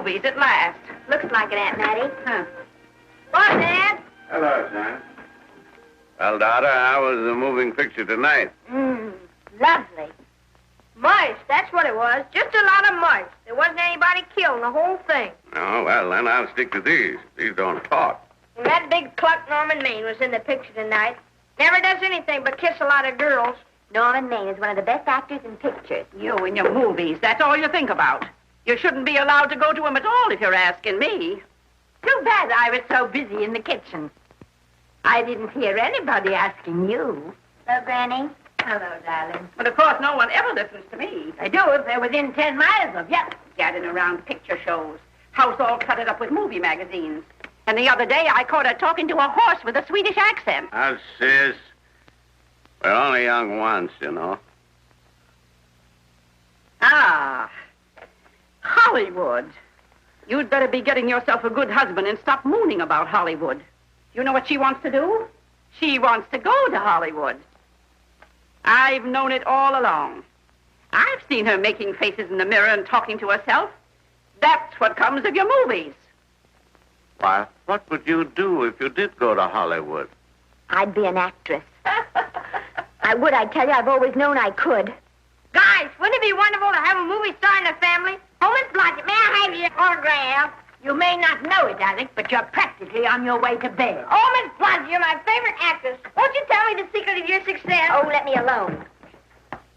movies at last. Looks like it, Aunt Mattie. Huh. What, Dad? Hello, son. Well, daughter, how was the moving picture tonight? Lovely. Mice, that's what it was. Just a lot of mice. There wasn't anybody killed in the whole thing. Oh, well, then I'll stick to these. These don't talk. And that big cluck Norman Maine was in the picture tonight. Never does anything but kiss a lot of girls. Norman Maine is one of the best actors in pictures. You and your movies, that's all you think about. You shouldn't be allowed to go to him at all if you're asking me. Too bad I was so busy in the kitchen. I didn't hear anybody asking you. Hello, Granny. Hello, darling. But of course, no one ever listens to me. I do if they're within 10 miles of you. Gadding around picture shows. House all cluttered up with movie magazines. And the other day, I caught her talking to a horse with a Swedish accent. Now, sis, we're only young once, you know. Ah, Hollywood. You'd better be getting yourself a good husband and stop mooning about Hollywood. You know what she wants to do? She wants to go to Hollywood. I've known it all along. I've seen her making faces in the mirror and talking to herself. That's what comes of your movies. Why, what would you do if you did go to Hollywood? I'd be an actress. I would, I tell you. I've always known I could. Guys, wouldn't it be wonderful to have a movie star in the family? Oh, Miss Blodgett, may I have your autograph? You may not know it, darling, but you're practically on your way to bed. Oh, Miss Blodgett, you're my favorite actress. Won't you tell me the secret of your success? Oh, let me alone.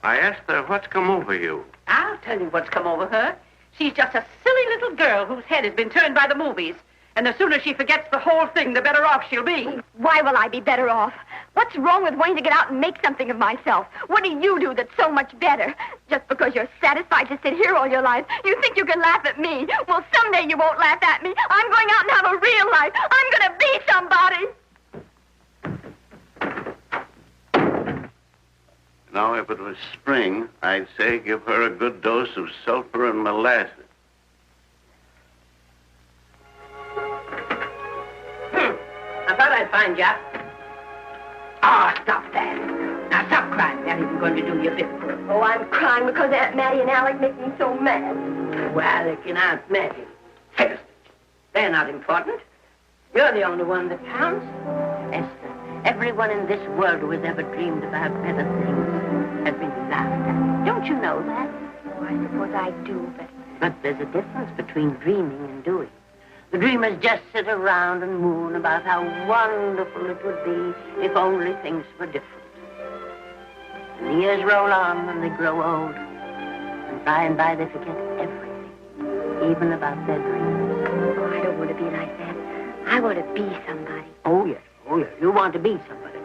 I asked her, what's come over you? I'll tell you what's come over her. She's just a silly little girl whose head has been turned by the movies. And the sooner she forgets the whole thing, the better off she'll be. Why will I be better off? What's wrong with wanting to get out and make something of myself? What do you do that's so much better? Just because you're satisfied to sit here all your life, you think you can laugh at me. Well, someday you won't laugh at me. I'm going out and have a real life. I'm going to be somebody. Now, if it was spring, I'd say give her a good dose of sulfur and molasses. I thought I'd find you. Oh, stop that. Now, stop crying. That isn't going to do you a bit of good. Oh, I'm crying because Aunt Mattie and Alec make me so mad. Well, Alec and Aunt Mattie. First, they're not important. You're the only one that counts. Esther, everyone in this world who has ever dreamed about better things has been laughed at. Don't you know that? Oh, I suppose I do, But there's a difference between dreaming and doing. The dreamers just sit around and moon about how wonderful it would be if only things were different. And the years roll on and they grow old. And by and by they forget everything, even about their dreams. Oh, I don't want to be like that. I want to be somebody. Oh, yes. You want to be somebody.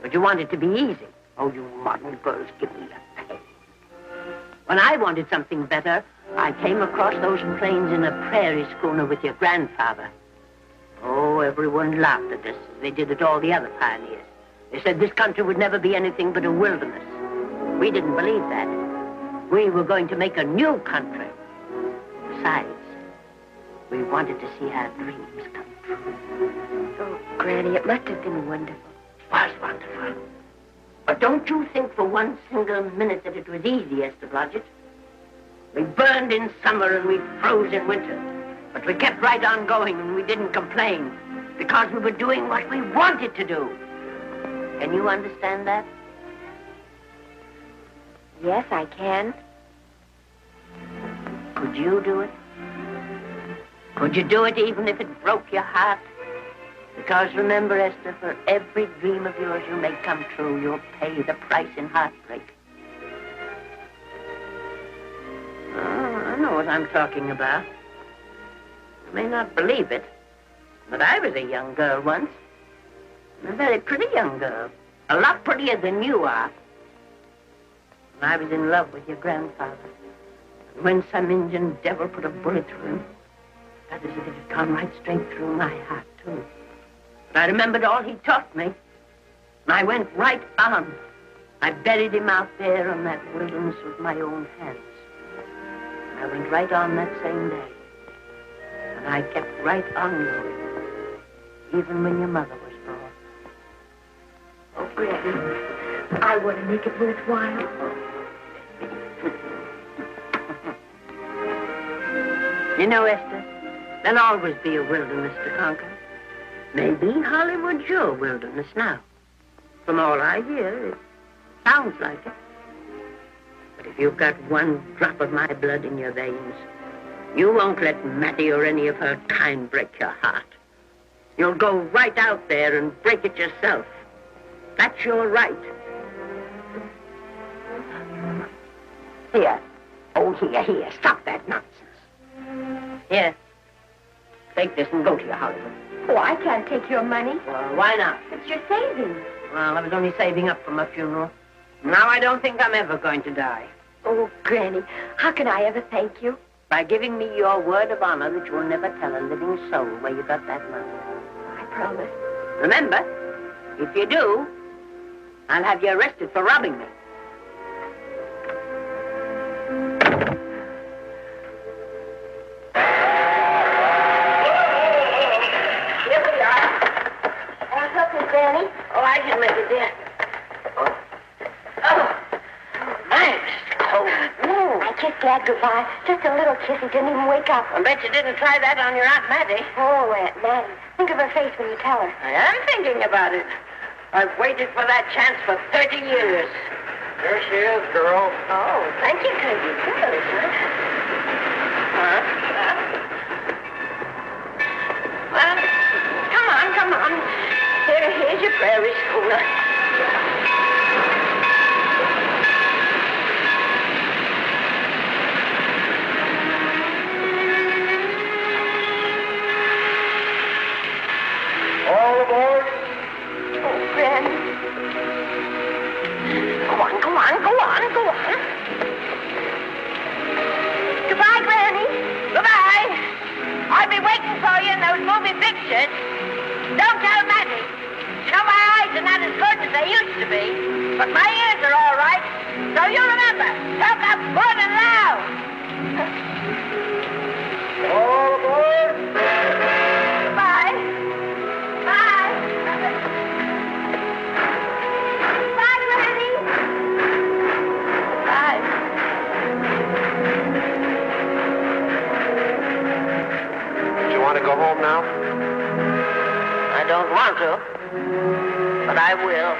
But you want it to be easy. Oh, you modern girls, give me a pen. When I wanted something better, I came across those plains in a prairie schooner with your grandfather. Oh, everyone laughed at us as they did at all the other pioneers. They said this country would never be anything but a wilderness. We didn't believe that. We were going to make a new country. Besides, we wanted to see our dreams come true. Oh, Granny, it must have been wonderful. It was wonderful. But don't you think for one single minute that it was easy, Esther Blodgett. We burned in summer and we froze in winter. But we kept right on going and we didn't complain because we were doing what we wanted to do. Can you understand that? Yes, I can. Could you do it? Could you do it even if it broke your heart? Because remember, Esther, for every dream of yours you make come true, you'll pay the price in heartbreak. Oh, I know what I'm talking about. You may not believe it, but I was a young girl once. A very pretty young girl. A lot prettier than you are. And I was in love with your grandfather. And when some Indian devil put a bullet through him, that is as if it had gone right straight through my heart, too. But I remembered all he taught me. And I went right on. I buried him out there in that wilderness with my own hands. I went right on that same day. And I kept right on going, even when your mother was born. Oh, Granny, I want to make it worthwhile. You know, Esther, There'll always be a wilderness to conquer. Maybe Hollywood's your wilderness now. From all I hear, it sounds like it. But if you've got one drop of my blood in your veins, you won't let Mattie or any of her kind break your heart. You'll go right out there and break it yourself. That's your right. Here. Oh, here. Stop that nonsense. Here. Take this and go to your Hollywood. Oh, I can't take your money. Well, why not? It's your savings. Well, I was only saving up for my funeral. Now I don't think I'm ever going to die. Oh, Granny, how can I ever thank you? By giving me your word of honor that you'll never tell a living soul where you got that money. I promise. Remember, if you do, I'll have you arrested for robbing me. Here we are. Want something, Granny? Oh, I can make it, dear. Oh, thanks. Oh, I kissed Dad goodbye. Just a little kiss. He didn't even wake up. I bet you didn't try that on your Aunt Mattie. Oh, Aunt Mattie. Think of her face when you tell her. I am thinking about it. I've waited for that chance for 30 years. There she is, girl. Oh, thank you, Crazy. Good, huh? Well, come on. Here's your prairie schooner. All aboard. Oh, Granny. Go on. Goodbye, Granny. Goodbye. I'll be waiting for you in those movie pictures. Don't tell Mattie. You know, my eyes are not as good as they used to be, but my ears are all right. So you remember, talk up good and loud. All aboard. Goodbye. Bye. Bye, Granny. Bye. Do you want to go home now? I don't want to, but I will.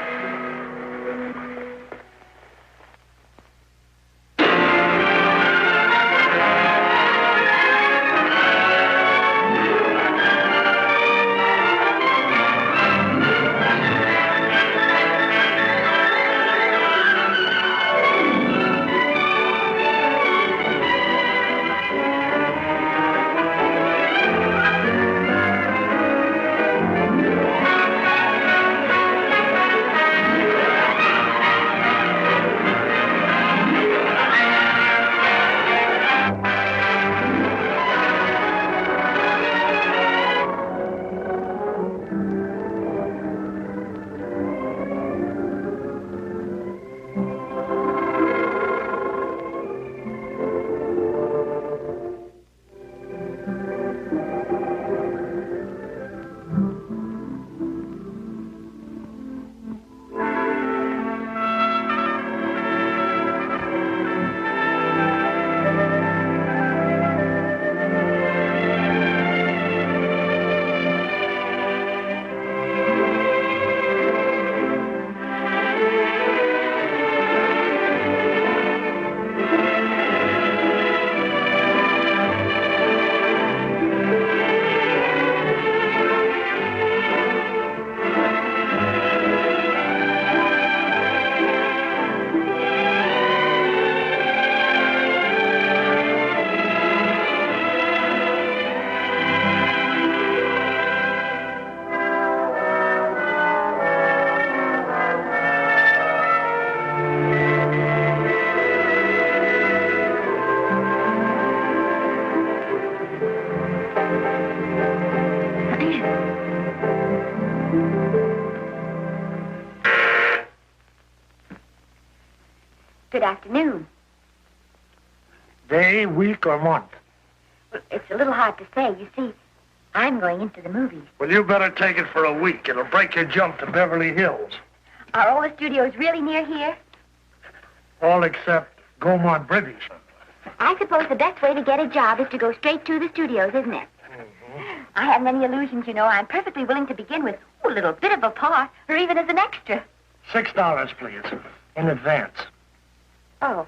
Good afternoon. Day, week, or month? Well, it's a little hard to say. You see, I'm going into the movies. Well, you better take it for a week. It'll break your jump to Beverly Hills. Are all the studios really near here? All except Gaumont British. I suppose the best way to get a job is to go straight to the studios, isn't it? Mm-hmm. I haven't any illusions, you know. I'm perfectly willing to begin with a little bit of a part, or even as an extra. $6, please, in advance. Oh.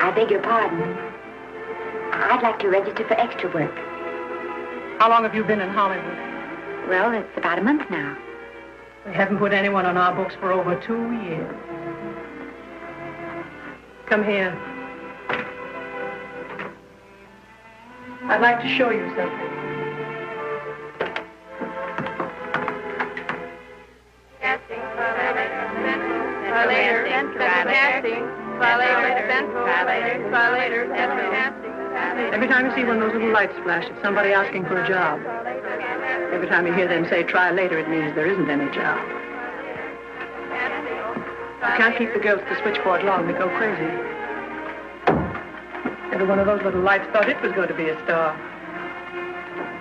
I beg your pardon. I'd like to register for extra work. How long have you been in Hollywood? Well, it's about a month now. We haven't put anyone on our books for over 2 years. Come here. I'd like to show you something. Every time you see one of those little lights flash, it's somebody asking for a job. Every time you hear them say, try later, it means there isn't any job. You can't keep the girls at the switchboard long. They go crazy. Every one of those little lights thought it was going to be a star.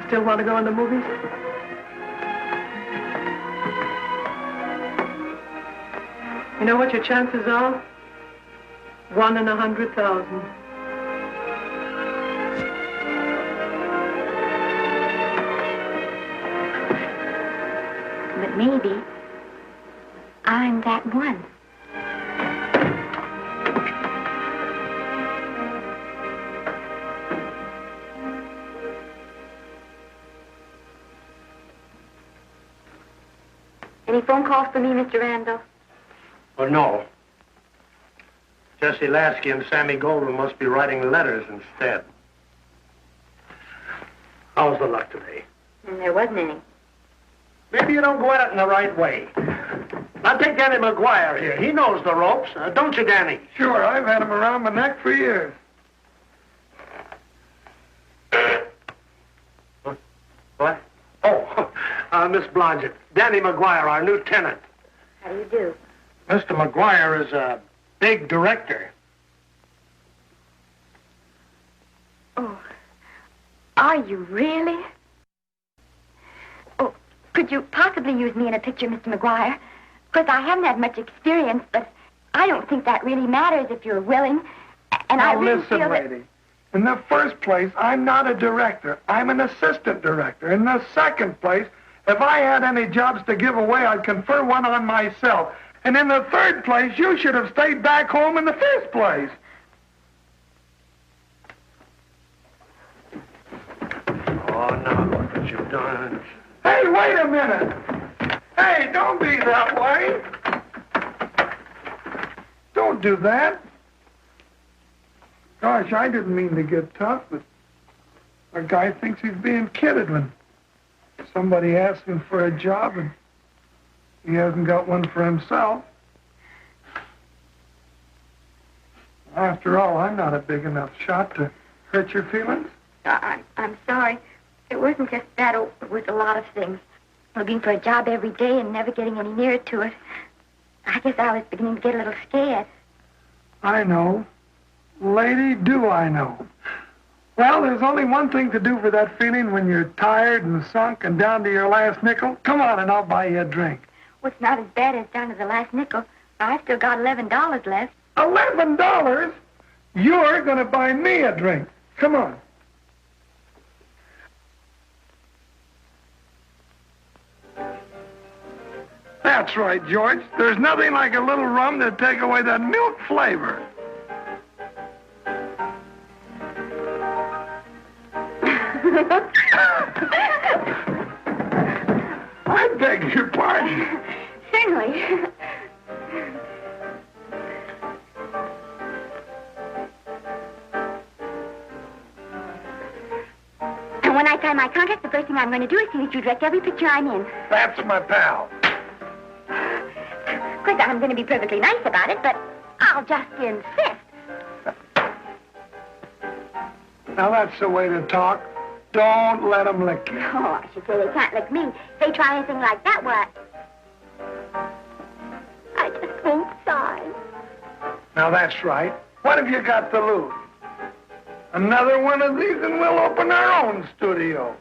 Still want to go in the movies? You know what your chances are? 1 in 100,000. But maybe I'm that one. Any phone calls for me, Mr. Randall? Well, no. Jesse Lasky and Sammy Goldwyn must be writing letters instead. How's the luck today? And there wasn't any. Maybe you don't go at it in the right way. Now take Danny McGuire here. He knows the ropes. Don't you, Danny? Sure, I've had him around my neck for years. What? Oh, Miss Blodgett. Danny McGuire, our new tenant. How do you do? Mr. McGuire is a big director. Oh, are you really? Oh, could you possibly use me in a picture, Mr. McGuire? Because I haven't had much experience, but I don't think that really matters if you're willing. And I Now really listen, feel lady. In the first place, I'm not a director. I'm an assistant director. In the second place, if I had any jobs to give away, I'd confer one on myself. And in the third place, you should have stayed back home in the first place. Oh, now look what you've done. Hey, wait a minute. Hey, don't be that way. Don't do that. Gosh, I didn't mean to get tough, but a guy thinks he's being kidded when somebody asks him for a job and he hasn't got one for himself. After all, I'm not a big enough shot to hurt your feelings. I'm sorry. It wasn't just that. It was a lot of things. Looking for a job every day and never getting any nearer to it. I guess I was beginning to get a little scared. I know. Lady, do I know. Well, there's only one thing to do for that feeling when you're tired and sunk and down to your last nickel. Come on and I'll buy you a drink. Well, it's not as bad as down to the last nickel. I've still got $11 left. $11? You're going to buy me a drink. Come on. That's right, George. There's nothing like a little rum to take away that milk flavor. I beg your pardon. Certainly. when I sign my contract, the first thing I'm going to do is see that you direct every picture I'm in. That's my pal. Of course, I'm going to be perfectly nice about it, but I'll just insist. Now, that's the way to talk. Don't let them lick you. Oh, I should say they can't lick me. If they try anything like that, what? I just won't sign. Now, that's right. What have you got to lose? Another one of these and we'll open our own studio.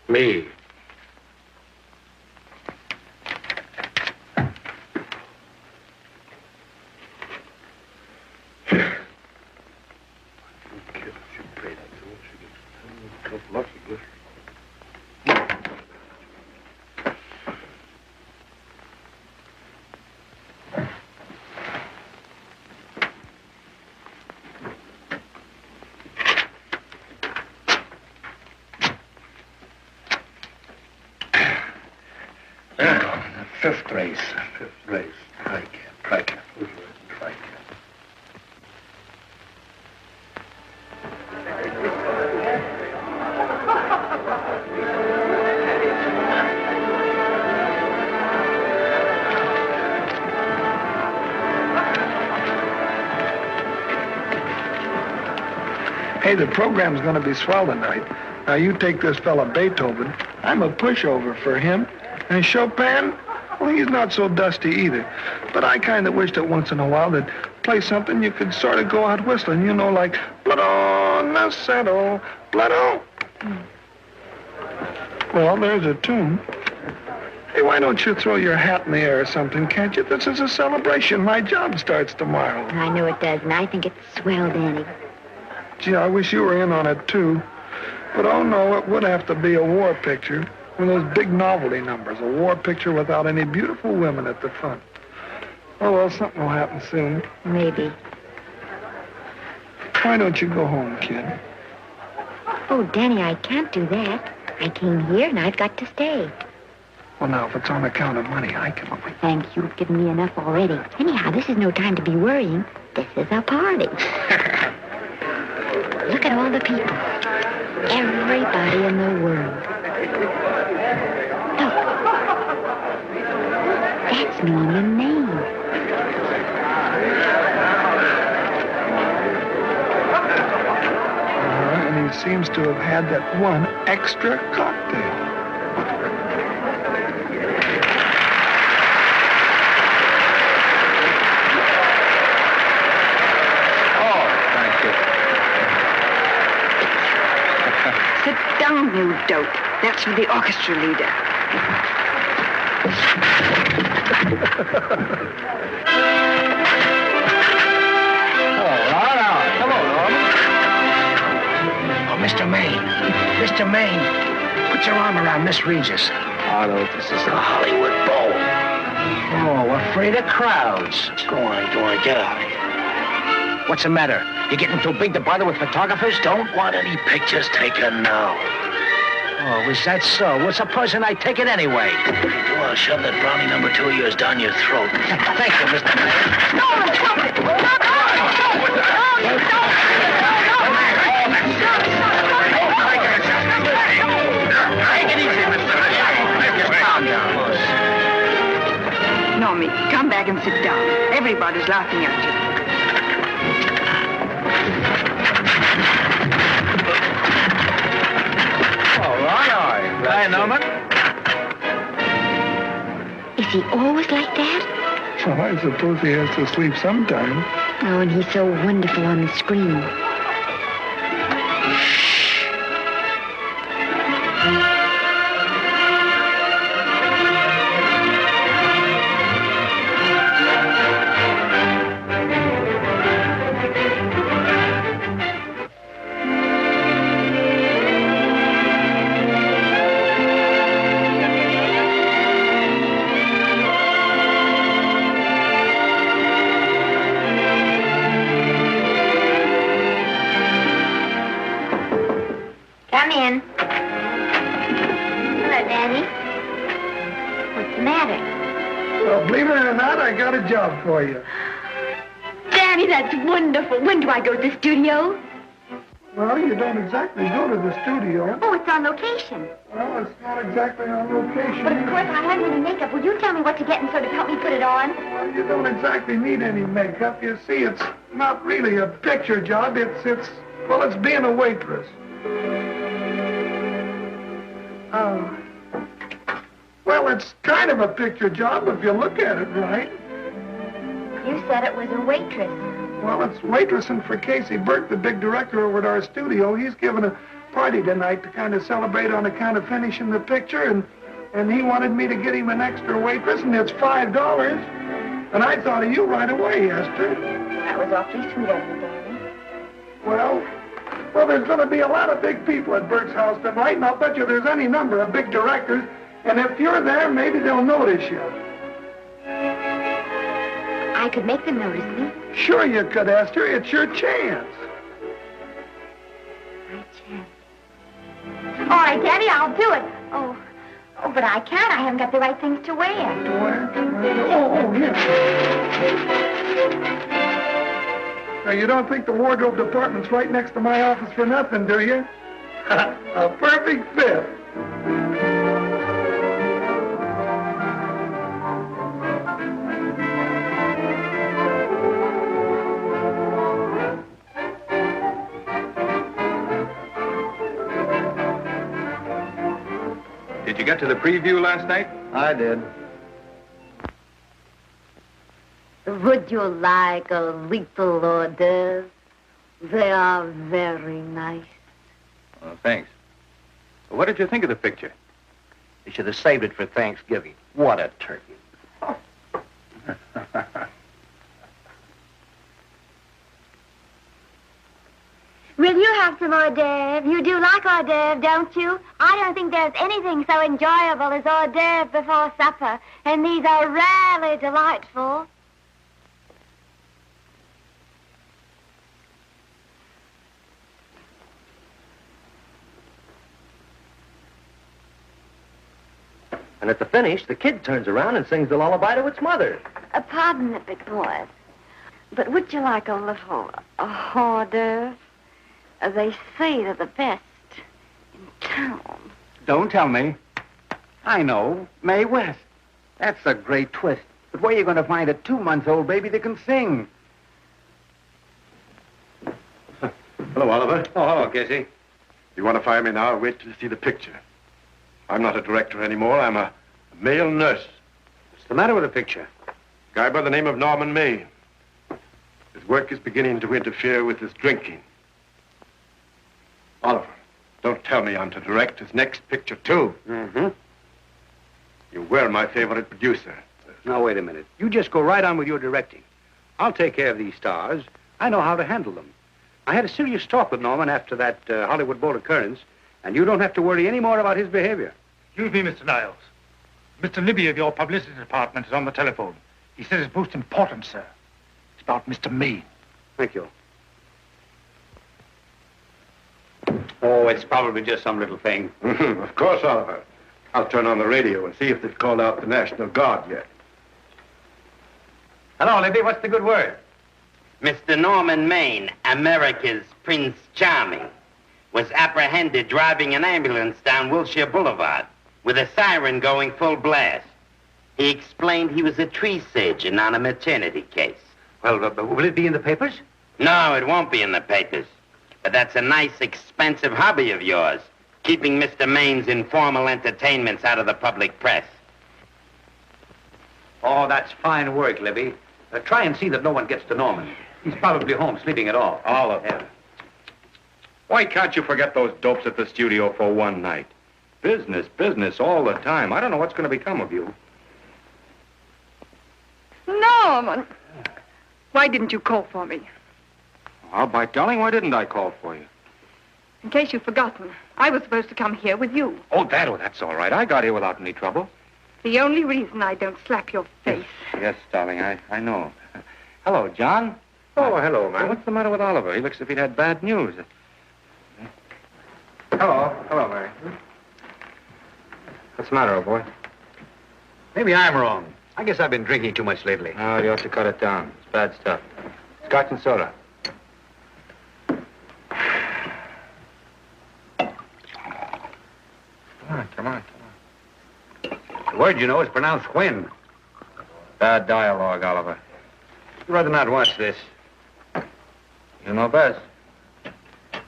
Me. Fifth race. Trike. Hey, the program's going to be swell tonight. Now, you take this fella Beethoven. I'm a pushover for him. And Chopin, well, he's not so dusty either. But I kind of wish that once in a while they'd play something you could sort of go out whistling, you know, like Blood on the Saddle, Blood on. Well, there's a tune. Hey, why don't you throw your hat in the air or something, can't you? This is a celebration. My job starts tomorrow. I know it does, and I think it's swell, Danny. Gee, I wish you were in on it, too. But, oh, no, it would have to be a war picture. One of those big novelty numbers, a war picture without any beautiful women at the front. Oh, well, something will happen soon. Maybe. Why don't you go home, kid? Oh, Danny, I can't do that. I came here, and I've got to stay. Well, now, if it's on account of money, I can... Thanks, you've given me enough already. Anyhow, this is no time to be worrying. This is a party. Look at all the people. Everybody in the world. Look. That's me and Maine. And he seems to have had that one extra cocktail. Sit down, you dope. That's for the orchestra leader. Hello, Norman. Oh, Mr. Maine, put your arm around Miss Regis. Otto, this is a Hollywood Bowl. Oh, afraid of crowds. Go on, get out of here. What's the matter? You getting too big to bother with photographers? Don't want any pictures taken now. Oh, is that so? Well, supposing I take it anyway. Well, shove that brownie number 2 of yours down your throat. Thank you, Mr. Mayor. No, stop it! Take it easy, Mr. Mayor. Calm down. Normie, come back and sit down. Everybody's laughing at you. Hi, Norman. Is he always like that? Well, I suppose he has to sleep sometime. Oh, and he's so wonderful on the screen. Come in. Hello, Danny. What's the matter? Well, believe it or not, I got a job for you. Danny! Danny, that's wonderful. When do I go to the studio? Well, you don't exactly go to the studio. Oh, it's on location. Well, it's not exactly on location. But of course, I haven't any makeup. Will you tell me what to get and sort of help me put it on? Well, you don't exactly need any makeup. You see, it's not really a picture job. It's being a waitress. Oh. Well, it's kind of a picture job if you look at it right. You said it was a waitress. Well, it's waitressing for Casey Burke, the big director over at our studio. He's giving a party tonight to kind of celebrate on account of finishing the picture, and he wanted me to get him an extra waitress, and it's $5. And I thought of you right away, Esther. That was awfully sweet of you, Danny. Well, there's going to be a lot of big people at Burke's house tonight, and I'll bet you there's any number of big directors, and if you're there, maybe they'll notice you. I could make them notice me. Sure you could, Esther. It's your chance. My chance. All right, Danny, I'll do it. Oh, but I can't. I haven't got the right things to wear. To wear? Oh, yeah. Now, you don't think the wardrobe department's right next to my office for nothing, do you? A perfect fit. Did you get to the preview last night? I did. Would you like a little hors d'oeuvre? They are very nice. Well, thanks. What did you think of the picture? You should have saved it for Thanksgiving. What a turkey. Will you have some hors d'oeuvre? You do like hors d'oeuvre, don't you? I don't think there's anything so enjoyable as hors d'oeuvre before supper, and these are rarely delightful. And at the finish, the kid turns around and sings the lullaby to its mother. Pardon the big boys, but would you like a little hors d'oeuvre? They say they're the best in town. Don't tell me. I know. Mae West. That's a great twist. But where are you going to find a 2-month-old baby that can sing? Hello, Oliver. Oh, hello, Casey. You want to fire me now or wait till you see the picture? I'm not a director anymore. I'm a male nurse. What's the matter with the picture? Guy by the name of Norman May. His work is beginning to interfere with his drinking. Oliver, don't tell me I'm to direct his next picture, too. Mm-hmm. You were my favorite producer. Now, wait a minute. You just go right on with your directing. I'll take care of these stars. I know how to handle them. I had a serious talk with Norman after that Hollywood boat occurrence, and you don't have to worry any more about his behavior. Excuse me, Mr. Niles. Mr. Libby of your publicity department is on the telephone. He says it's most important, sir. It's about Mr. May. Thank you. Oh, it's probably just some little thing. Of course, Oliver. I'll turn on the radio and see if they've called out the National Guard yet. Hello, Libby. What's the good word? Mr. Norman Maine, America's Prince Charming, was apprehended driving an ambulance down Wilshire Boulevard with a siren going full blast. He explained he was a tree surgeon on a maternity case. Well, will it be in the papers? No, it won't be in the papers. But that's a nice, expensive hobby of yours, keeping Mr. Maine's informal entertainments out of the public press. Oh, that's fine work, Libby. Try and see that no one gets to Norman. He's probably home sleeping it off. Oliver. Yeah. Why can't you forget those dopes at the studio for one night? Business, business all the time. I don't know what's going to become of you. Norman! Why didn't you call for me? Well, by golly, why didn't I call for you? In case you've forgotten, I was supposed to come here with you. Oh, that's all right. I got here without any trouble. The only reason I don't slap your face. Yes, darling, I know. Hello, John. Oh, hello, man. What's the matter with Oliver? He looks as if he'd had bad news. Hello, Mary. What's the matter, old boy? Maybe I'm wrong. I guess I've been drinking too much lately. Oh, you ought to cut it down. It's bad stuff. Scotch and soda. Come on. The word, you know, is pronounced when. Bad dialogue, Oliver. I'd rather not watch this. You know best.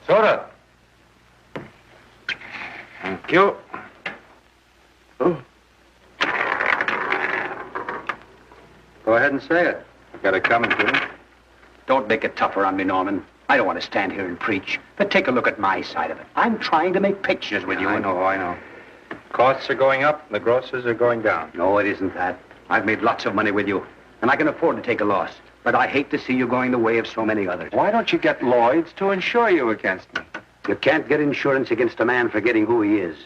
Soda. Thank you. Oh. Go ahead and say it. I've got it coming to me. Don't make it tougher on me, Norman. I don't want to stand here and preach, but take a look at my side of it. I'm trying to make pictures with you. I know. Costs are going up, and the grosses are going down. No, it isn't that. I've made lots of money with you, and I can afford to take a loss. But I hate to see you going the way of so many others. Why don't you get Lloyd's to insure you against me? You can't get insurance against a man forgetting who he is.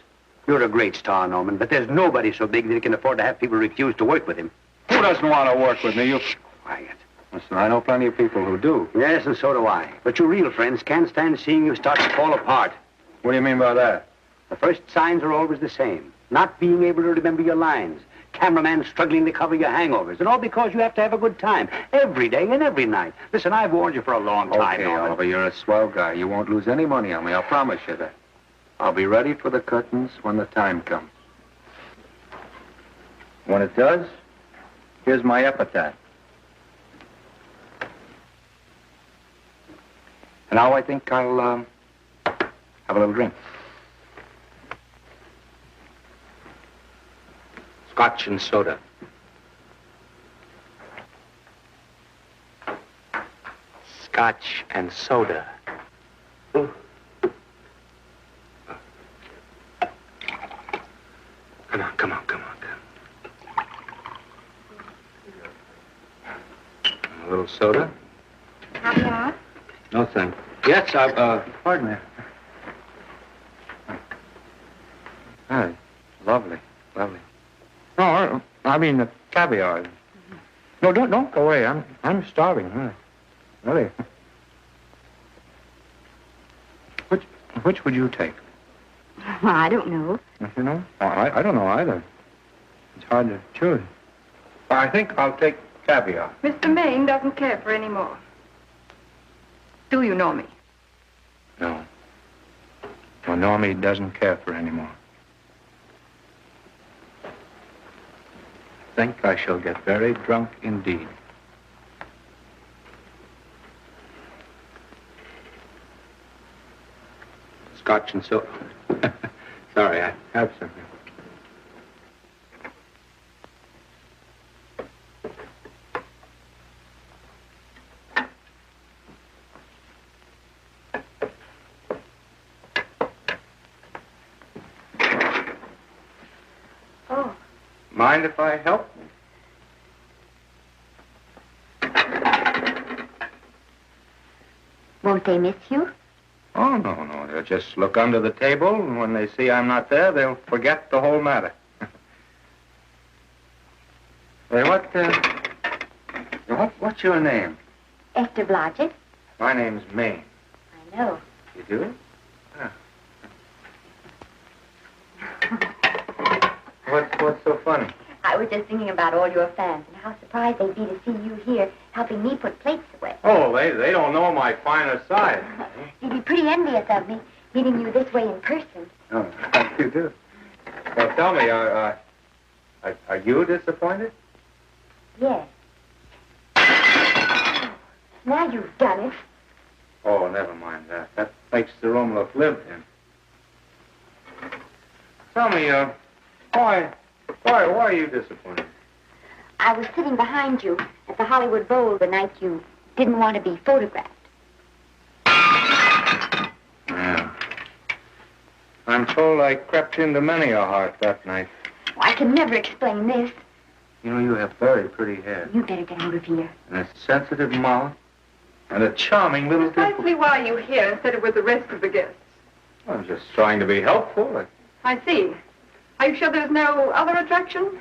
You're a great star, Norman, but there's nobody so big that he can afford to have people refuse to work with him. Who doesn't want to work with me? You... Quiet. Listen, I know plenty of people who do. Yes, and so do I. But your real friends can't stand seeing you start to fall apart. What do you mean by that? The first signs are always the same. Not being able to remember your lines. Cameraman struggling to cover your hangovers. And all because you have to have a good time. Every day and every night. Listen, I've warned you for a long time, Okay, Norman. Oliver, you're a swell guy. You won't lose any money on me. I'll promise you that. I'll be ready for the curtains when the time comes. When it does, here's my epitaph. And now I think I'll, have a little drink. Scotch and soda. Scotch and soda. Come on. A little soda? Caviar? No, thanks. Yes, pardon me. Hi. Lovely. No, I mean the caviar. No, don't go away. I'm starving. Really. Which would you take? I don't know. You know? I don't know either. It's hard to choose. I think I'll take caviar. Mr. Maine doesn't care for any more. Do you know me? No. Well, Normie doesn't care for any more. I think I shall get very drunk indeed. Scotch and soda. Sorry, I have something. Oh. Mind if I help? Won't they miss you? Oh, no. They'll just look under the table, and when they see I'm not there, they'll forget the whole matter. Hey, what's your name? Esther Blodgett. My name's Maine. I know. You do? Yeah. What's so funny? I was just thinking about all your fans and how surprised they'd be to see you here helping me put plates away. Oh, they don't know my finer side. They'd be pretty envious of me, meeting you this way in person. Oh, you do. Well, tell me, are you disappointed? Yes. Now you've done it. Oh, never mind that. That makes the room look lived in. Tell me, why are you disappointed? I was sitting behind you at the Hollywood Bowl the night you didn't want to be photographed. Yeah. I'm told I crept into many a heart that night. Oh, I can never explain this. You know, you have very pretty hair. You better get out of here. And a sensitive mouth. And a charming little dimple. Precisely why you here instead of with the rest of the guests. I'm just trying to be helpful. I see. Are you sure there's no other attraction?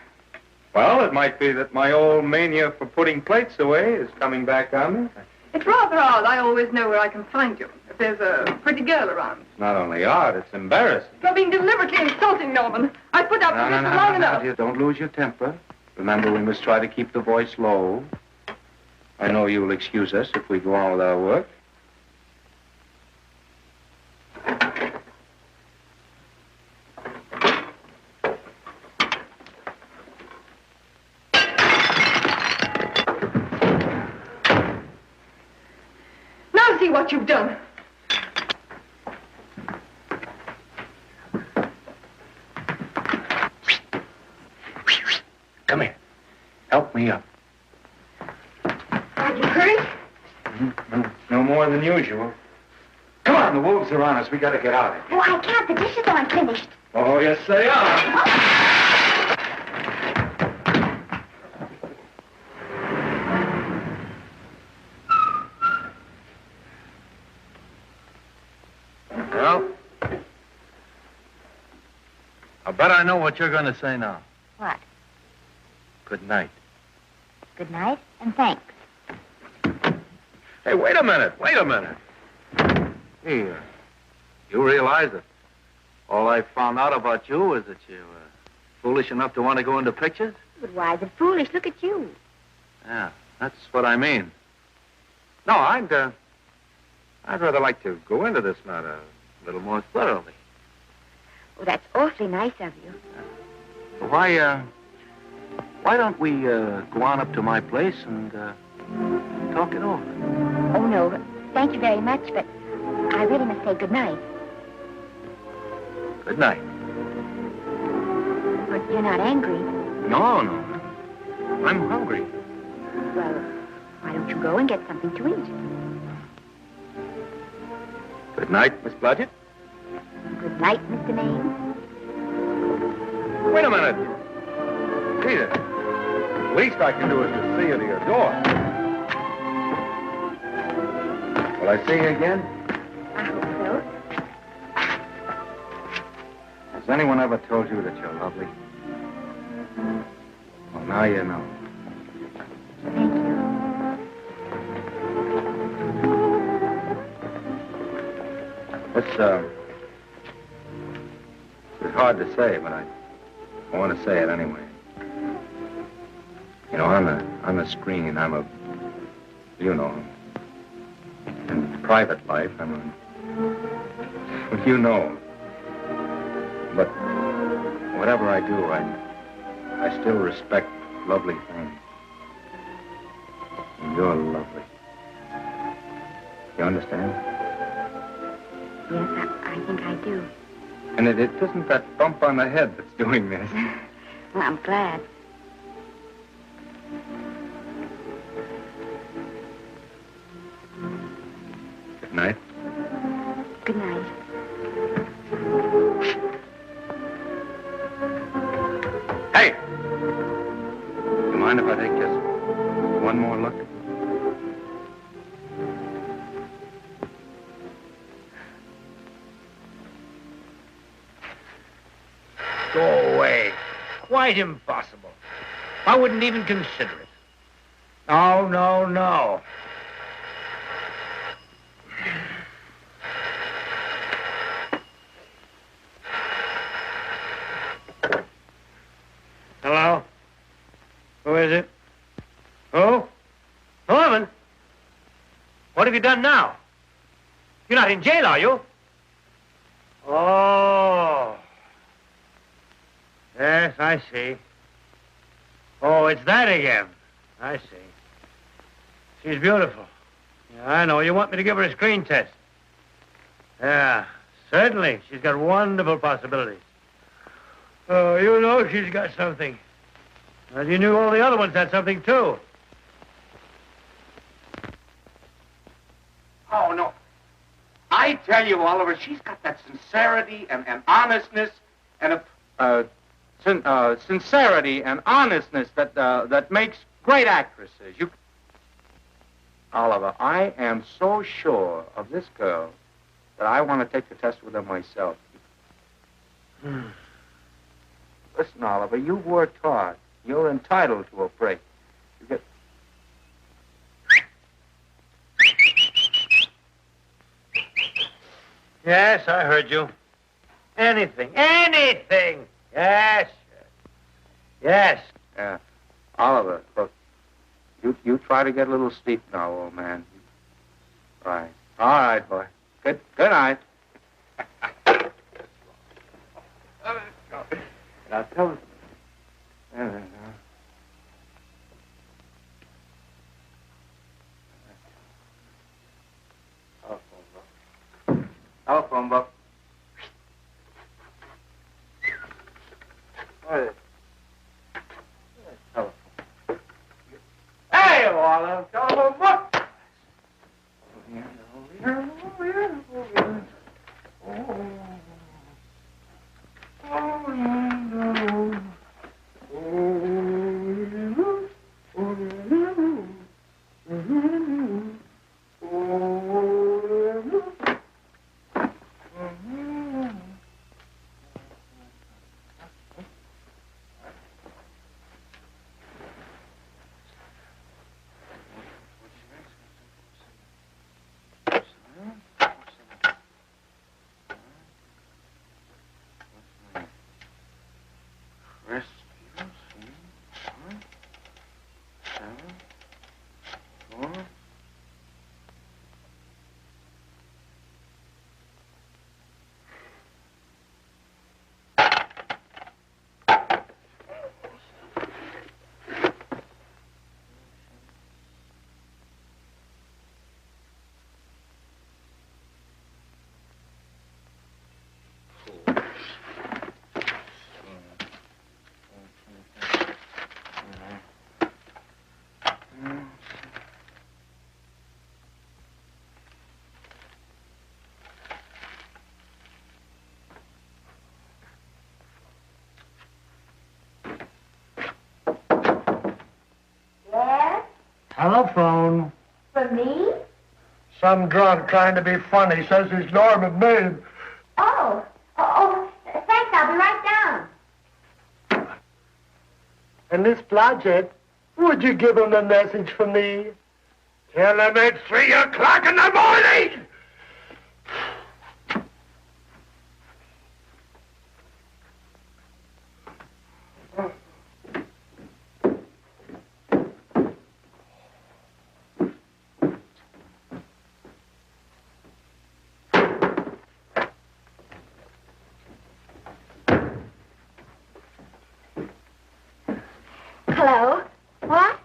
Well, it might be that my old mania for putting plates away is coming back on me. It's rather odd. I always know where I can find you if there's a pretty girl around. It's not only odd, it's embarrassing. You're being deliberately insulting, Norman. I put up with this for long enough. Dear, don't lose your temper. Remember, we must try to keep the voice low. I know you'll excuse us if we go on with our work. Now see what you've done. Come here. Help me up. Are you hurt? No more than usual. Come on, the wolves are on us. We gotta get out of here. Oh, I can't. The dishes aren't finished. Oh, yes, they are. Well, I bet I know what you're going to say now. What? Good night. Good night, and thanks. Hey, wait a minute. Hey, you realize that all I found out about you is that you were foolish enough to want to go into pictures? But why is it foolish? Look at you. Yeah, that's what I mean. No, I'd rather like to go into this matter a little more thoroughly. Oh, that's awfully nice of you. Why don't we go on up to my place and talk it over? Oh, no. Thank you very much, but I really must say good night. Good night. But you're not angry. No. I'm hungry. Well, why don't you go and get something to eat? Good night, Miss Blodgett. Good night, Mr. Maine. Wait a minute. Peter, the least I can do is to see you to your door. Will I see you again? I hope so. Has anyone ever told you that you're lovely? Well, now you know. Thank you. It's hard to say, but I want to say it anyway. You know, on the screen, I'm a, you know, in private life, I'm a, well, you know. But whatever I do, I still respect lovely things. And you're lovely. You understand? Yes, I think I do. And it isn't that bump on the head that's doing this. Well, I'm glad. Good night. Good night. Hey! You mind if I take just one more look? Go away. Quite impossible. I wouldn't even consider it. No. Hello? Who is it? Who? Norman? What have you done now? You're not in jail, are you? Oh. Yes, I see. Oh, it's that again. I see. She's beautiful. Yeah, I know. You want me to give her a screen test? Yeah, certainly. She's got wonderful possibilities. Oh, you know she's got something. Well, you knew all the other ones had something, too. Oh, no. I tell you, Oliver, she's got that sincerity and honestness and sincerity and honestness that makes great actresses. Oliver, I am so sure of this girl that I want to take the test with her myself. Listen, Oliver, you've worked hard. You're entitled to a break. You get... Yes, I heard you. Anything. Yes. Oliver, look, You try to get a little sleep now, old man. Right. All right, boy. Good night. Now tell us. Telephone book. Hey, Walla, telephone book. Telephone. For me? Some drunk trying to be funny says he's Norman Maine. Oh, thanks. I'll be right down. And this project, would you give him the message for me? Tell him it's 3 o'clock in the morning! Hello? What?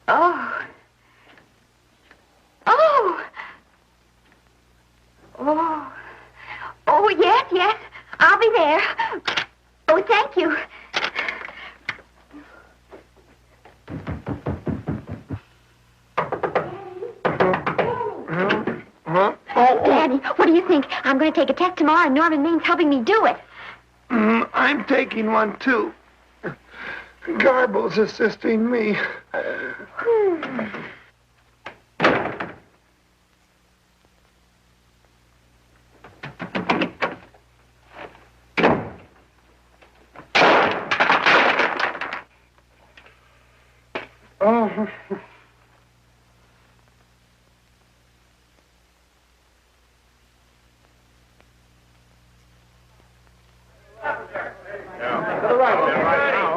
Oh. Oh. Oh. Oh, yes. I'll be there. Oh, thank you. Huh? Daddy, what do you think? I'm going to take a test tomorrow, and Norman Maine's helping me do it. I'm taking one, too. Garble's assisting me. Oh.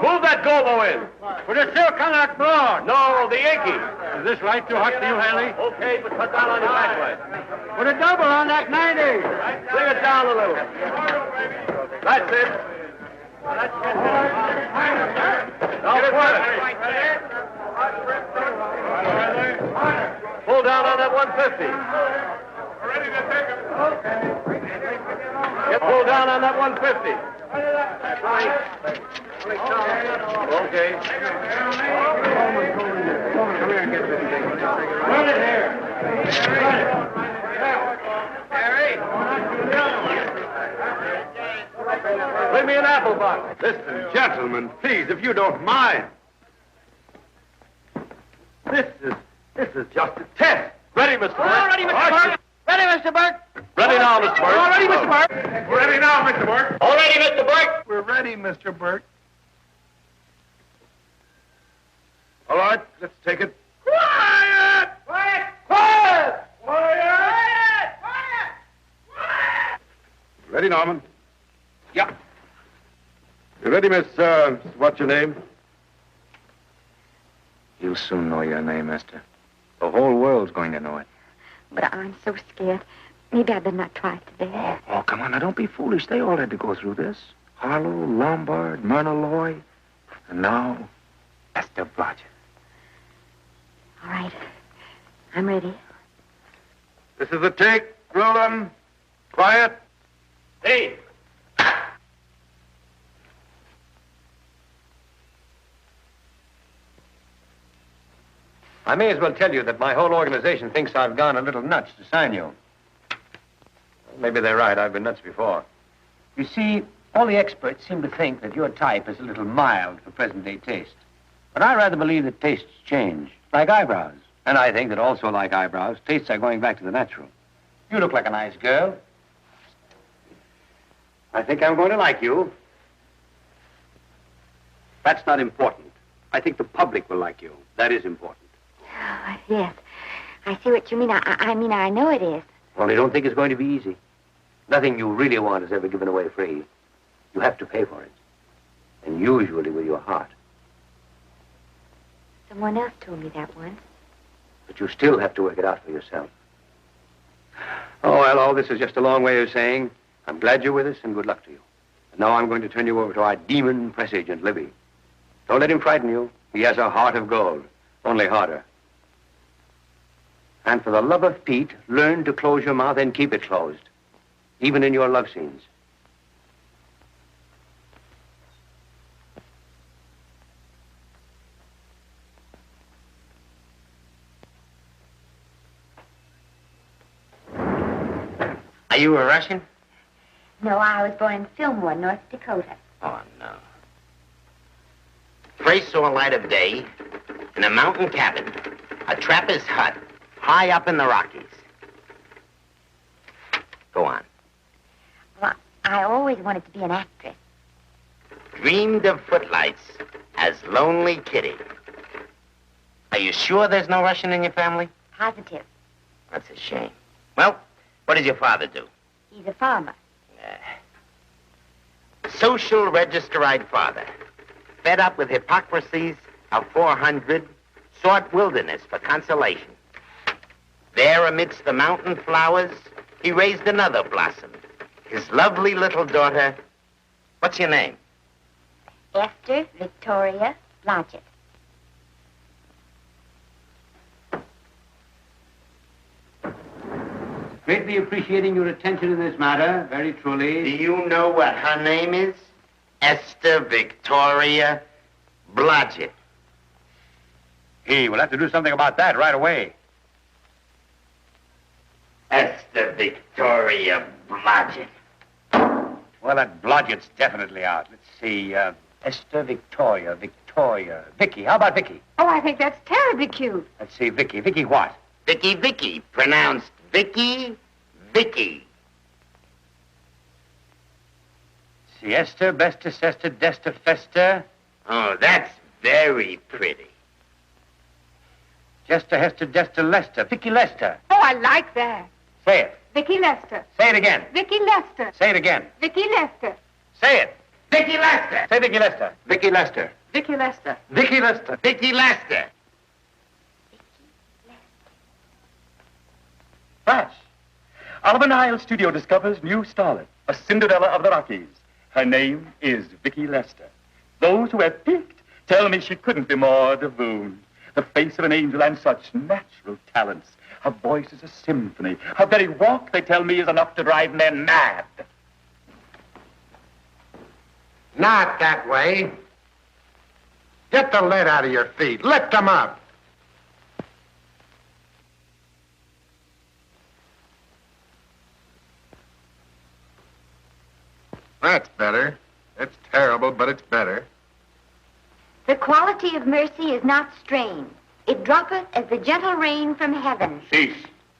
Move that gobo in. Put a silk on that broad. No, the Yankee. Is this light too hot for you, Hanley? Okay, but cut down on your backlight. Put a double on that 90. Bring it down a little. That's it. Now put it. Pull down on that 150. Ready to take it. Get pulled down on that 150. Okay. Come here and get this thing. Run it here. Run it. Harry. Bring me an apple box. Listen, gentlemen, please, if you don't mind. This is just a test. Ready, Mr. Burke? All ready, Mr. Burke. Ready, Mr. Burke. Ready now, Mr. Burke. All ready, Mr. Burke. Ready now, Mr. Burke. All ready, Mr. Burke. We're ready, Mr. Burke. All right, let's take it. Quiet! Quiet! Quiet! Quiet! Quiet! Ready, Norman? Yeah. You ready, Miss, what's your name? You'll soon know your name, Esther. The whole world's going to know it. But I'm so scared. Maybe I better not try it today. Oh, come on, now, don't be foolish. They all had to go through this. Harlow, Lombard, Myrna Loy, and now, Esther Blodgett. All right. I'm ready. This is the take. Rolling. Quiet. Hey. I may as well tell you that my whole organization thinks I've gone a little nuts to sign you. Maybe they're right. I've been nuts before. You see, all the experts seem to think that your type is a little mild for present-day taste. But I rather believe that tastes change, like eyebrows. And I think that also, like eyebrows, tastes are going back to the natural. You look like a nice girl. I think I'm going to like you. That's not important. I think the public will like you. That is important. Oh, yes. I see what you mean. I mean, I know it is. Only don't think it's going to be easy. Nothing you really want is ever given away free. You have to pay for it. And usually with your heart. Someone else told me that once. But you still have to work it out for yourself. Oh, well, all this is just a long way of saying, I'm glad you're with us and good luck to you. And now I'm going to turn you over to our demon press agent, Libby. Don't let him frighten you. He has a heart of gold, only harder. And for the love of Pete, learn to close your mouth and keep it closed, even in your love scenes. Are you a Russian? No, I was born in Fillmore, North Dakota. Oh, no. First saw light of day in a mountain cabin, a trapper's hut, high up in the Rockies. Go on. Well, I always wanted to be an actress. Dreamed of footlights as Lonely Kitty. Are you sure there's no Russian in your family? Positive. That's a shame. Well, what does your father do? He's a farmer. Social register-eyed father. Fed up with hypocrisies of 400, sought wilderness for consolation. There amidst the mountain flowers, he raised another blossom. His lovely little daughter. What's your name? Esther Victoria Blodgett. Greatly appreciating your attention in this matter, very truly. Do you know what her name is? Esther Victoria Blodgett. Hey, we'll have to do something about that right away. Esther Victoria Blodgett. Well, that Blodgett's definitely out. Let's see, Esther Victoria, Vicky. How about Vicky? Oh, I think that's terribly cute. Let's see, Vicky. Vicky what? Vicky, pronounced Vicky. Siesta, Besta, Sesta, Desta, Festa. Oh, that's very pretty. Jesta, Hester, Desta, Lester. Vicky Lester. Oh, I like that. Say it. Vicky Lester. Say it again. Vicky Lester. Say it again. Vicky Lester. Say it. Vicky Lester. Say Vicky Lester. Vicky Lester. Vicky Lester. Vicky Lester. Vicky Lester. Flash. Oliver Nile Studio discovers new starlet, a Cinderella of the Rockies. Her name is Vicky Lester. Those who have peeked tell me she couldn't be more divoon. The face of an angel and such natural talents. Her voice is a symphony. Her very walk, they tell me, is enough to drive men mad. Not that way. Get the lead out of your feet. Lift them up. That's better. It's terrible, but it's better. The quality of mercy is not strained. It droppeth as the gentle rain from heaven. Cease.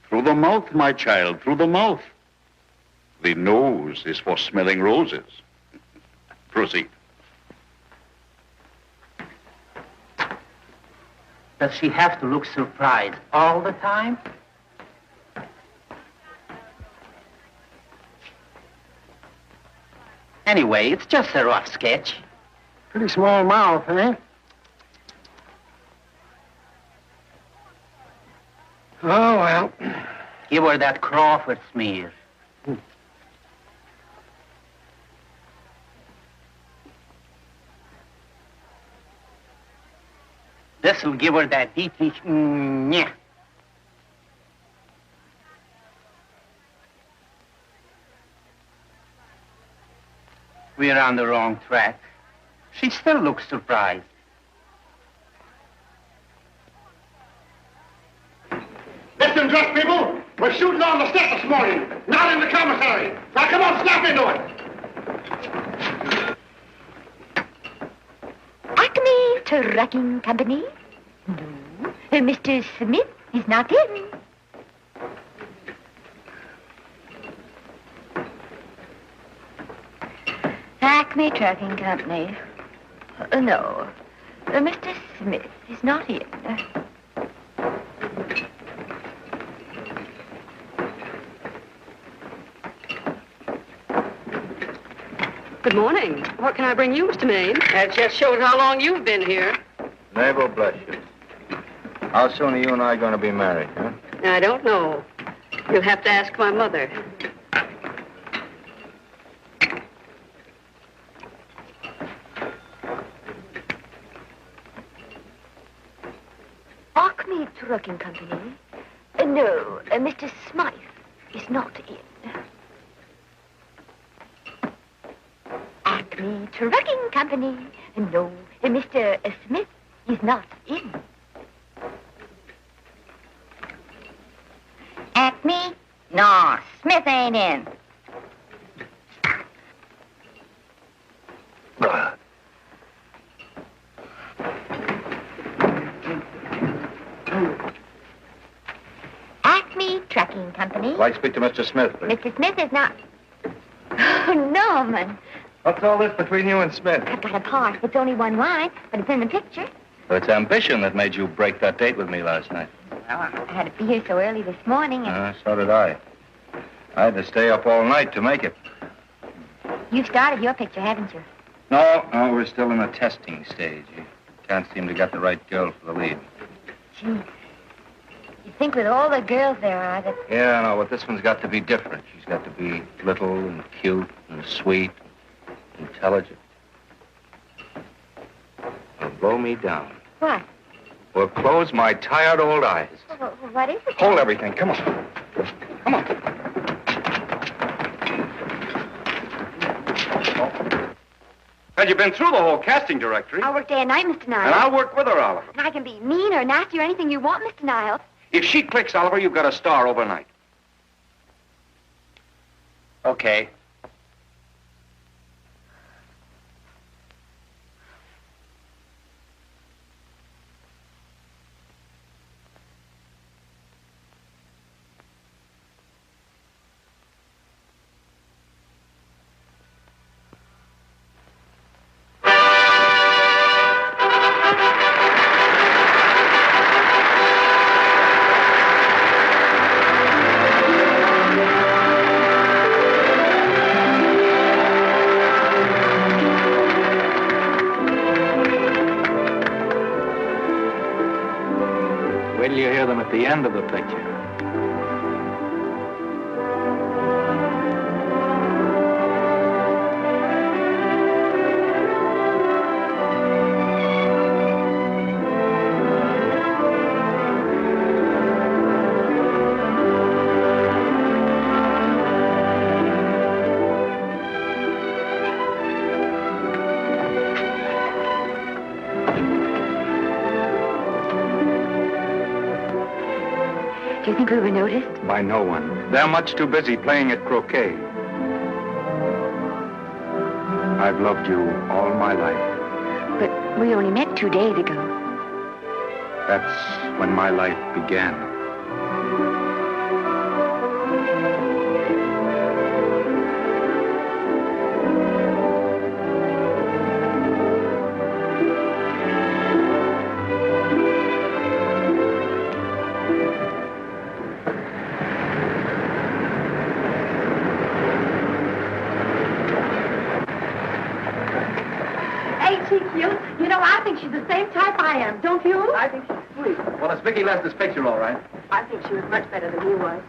Through the mouth, my child, through the mouth. The nose is for smelling roses. Proceed. Does she have to look surprised all the time? Anyway, it's just a rough sketch. Pretty small mouth, eh? Oh, well. Give her that Crawford smear. This'll give her that Dietrich. Yeah. We're on the wrong track. She still looks surprised. Listen, dress people. We're shooting on the set this morning, not in the commissary. Now, come on, snap into it. Acme Trucking Company? No. Mr. Smith is not in. Acme Trucking Company? No. Mr. Smith is not in. Good morning. What can I bring you, Mr. Maine? That just shows how long you've been here. Mabel, bless you. How soon are you and I going to be married, huh? I don't know. You'll have to ask my mother. Acme Trucking Company? No, Mr. Smythe is not in. Acme Trucking Company? No, Mr. Smith is not in. Acme? No, Smith ain't in. Acme Trucking Company? I'd like to speak to Mr. Smith, please. Mr. Smith is not... Oh, Norman. What's all this between you and Smith? I've got a part. It's only one line, but it's in the picture. Well, it's ambition that made you break that date with me last night. Well, I had to be here so early this morning. And So did I. I had to stay up all night to make it. You've started your picture, haven't you? No, we're still in the testing stage. You can't seem to get the right girl for the lead. Gee, you think with all the girls there are that... Yeah, no, but this one's got to be different. She's got to be little and cute and sweet, intelligent. It'll blow me down. What? Will close my tired old eyes. What is it? Hold everything. Come on. Come on. Well, you've been through the whole casting directory. I work day and night, Mr. Niles. And I'll work with her, Oliver. And I can be mean or nasty or anything you want, Mr. Niles. If she clicks, Oliver, you've got a star overnight. Okay. Wait till you hear them at the end of the picture. Do you think we were noticed? By no one. They're much too busy playing at croquet. I've loved you all my life. But we only met 2 days ago. That's when my life began. cute. You know, I think she's the same type I am, don't you? I think she's sweet. Well, it's Vicky Lester's picture, all right. I think she was much better than he was.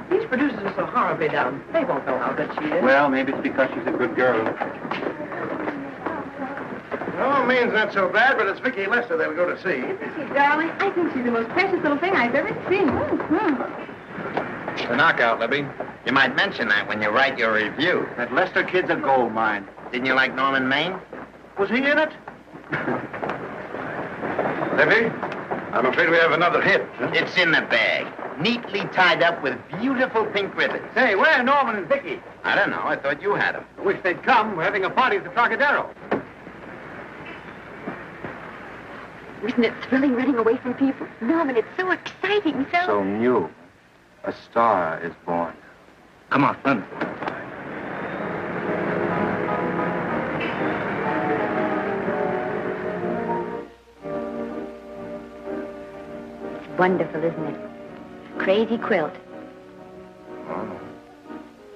These producers are so horribly dumb. They won't know how good she is. Well, maybe it's because she's a good girl. No, means not so bad, but it's Vicky Lester they'll go to see. Isn't she, darling? I think she's the most precious little thing I've ever seen. It's a knockout, Libby. You might mention that when you write your review. That Lester kid's a gold mine. Didn't you like Norman Maine? Was he in it? Libby, I'm afraid we have another hit. It's in the bag, neatly tied up with beautiful pink ribbons. Say, where are Norman and Vicky? I don't know. I thought you had them. I wish they'd come. We're having a party at the Trocadero. Isn't it thrilling running away from people? Norman, it's so exciting, So new. A star is born. Come on, run. It's wonderful, isn't it? Crazy quilt. Oh.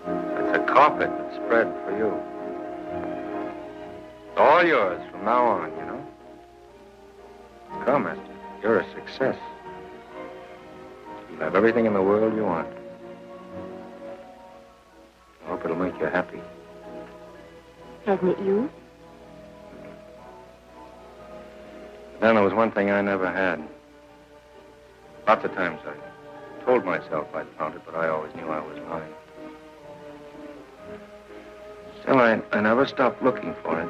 It's a carpet that's spread for you. It's all yours from now on, you know. Come, Esther. You're a success. You'll have everything in the world you want. I hope it'll make you happy. Hasn't it you? Then there was one thing I never had. Lots of times I told myself I'd found it, but I always knew I was lying. Still, I never stopped looking for it.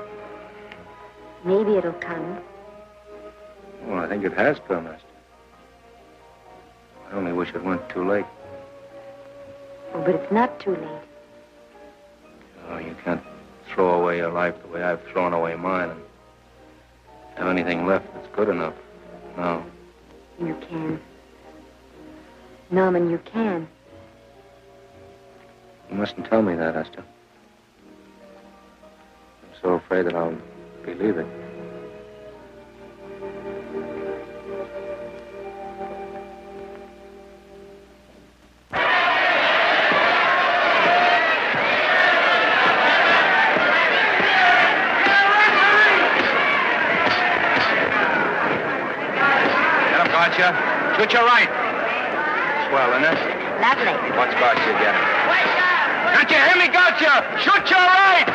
Maybe it'll come. Well, I think it has come, Esther. I only wish it went too late. Oh, but it's not too late. Oh, you can't throw away your life the way I've thrown away mine and have anything left that's good enough. No. You can. Norman, you can. You mustn't tell me that, Esther. I'm so afraid that I'll believe it. Gotcha. Shoot your right. Swell, isn't it? Lovely. What's got you again? Don't you hear me, gotcha? Shoot your right.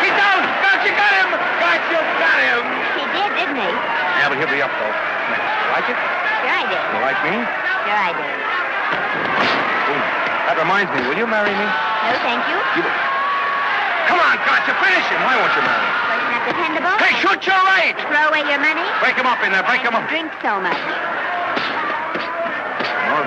He's down. Gotcha, got him. Gotcha, got him. He did, didn't he? Yeah, but he'll be up, though. You like it? Sure I did. You like me? Sure I did. Ooh, that reminds me. Will you marry me? No, thank you. Come on, gotcha. Finish him. Why won't you marry him? Wasn't that dependable? Hey, shoot your right. Throw away your money? Break him up in there. Break him up. Drink so much. Well,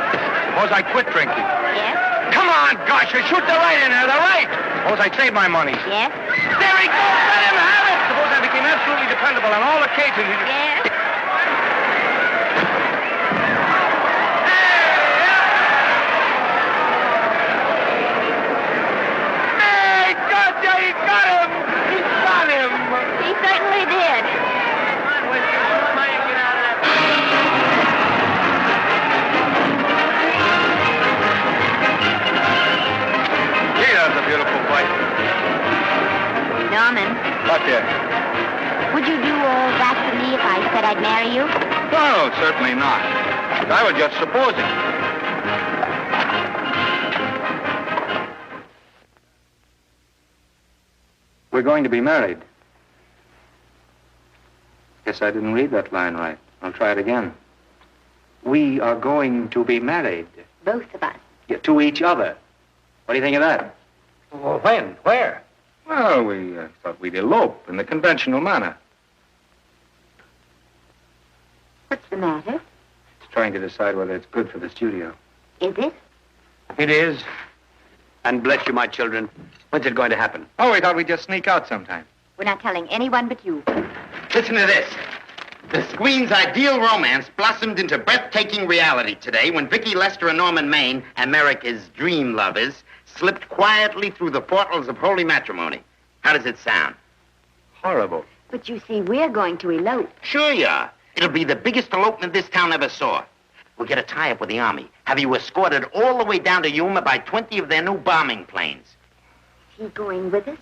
suppose I quit drinking. Yes? Come on, gotcha. Shoot the right in there. The right. Suppose I save my money. Yes? There he goes. Let him have it. Suppose I became absolutely dependable on all occasions. Yes? Hey, gotcha. He got him. He got him. He certainly did. Gee, that's a beautiful fight. Norman, What, dear? would you do all that for me if I said I'd marry you? No, certainly not. I was just supposing. We're going to be married. Guess I didn't read that line right. I'll try it again. We are going to be married. Both of us. Yeah, to each other. What do you think of that? Well, when? Where? Well, we thought we'd elope in the conventional manner. What's the matter? It's trying to decide whether it's good for the studio. Is it? It is. And bless you, my children. When's it going to happen? Oh, we thought we'd just sneak out sometime. We're not telling anyone but you. Listen to this. The screen's ideal romance blossomed into breathtaking reality today when Vicky Lester and Norman Maine, America's dream lovers, slipped quietly through the portals of holy matrimony. How does it sound? Horrible. But you see, we're going to elope. Sure you are. It'll be the biggest elopement this town ever saw. We'll get a tie-up with the Army. Have you escorted all the way down to Yuma by 20 of their new bombing planes. he going with us?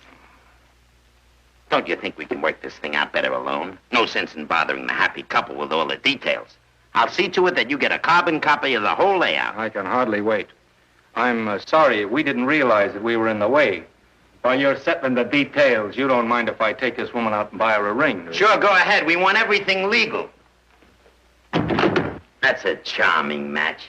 Don't you think we can work this thing out better alone? No sense in bothering the happy couple with all the details. I'll see to it that you get a carbon copy of the whole layout. I can hardly wait. I'm sorry we didn't realize that we were in the way. While you're settling the details, you don't mind if I take this woman out and buy her a ring, do you? Sure, go ahead. We want everything legal. That's a charming match.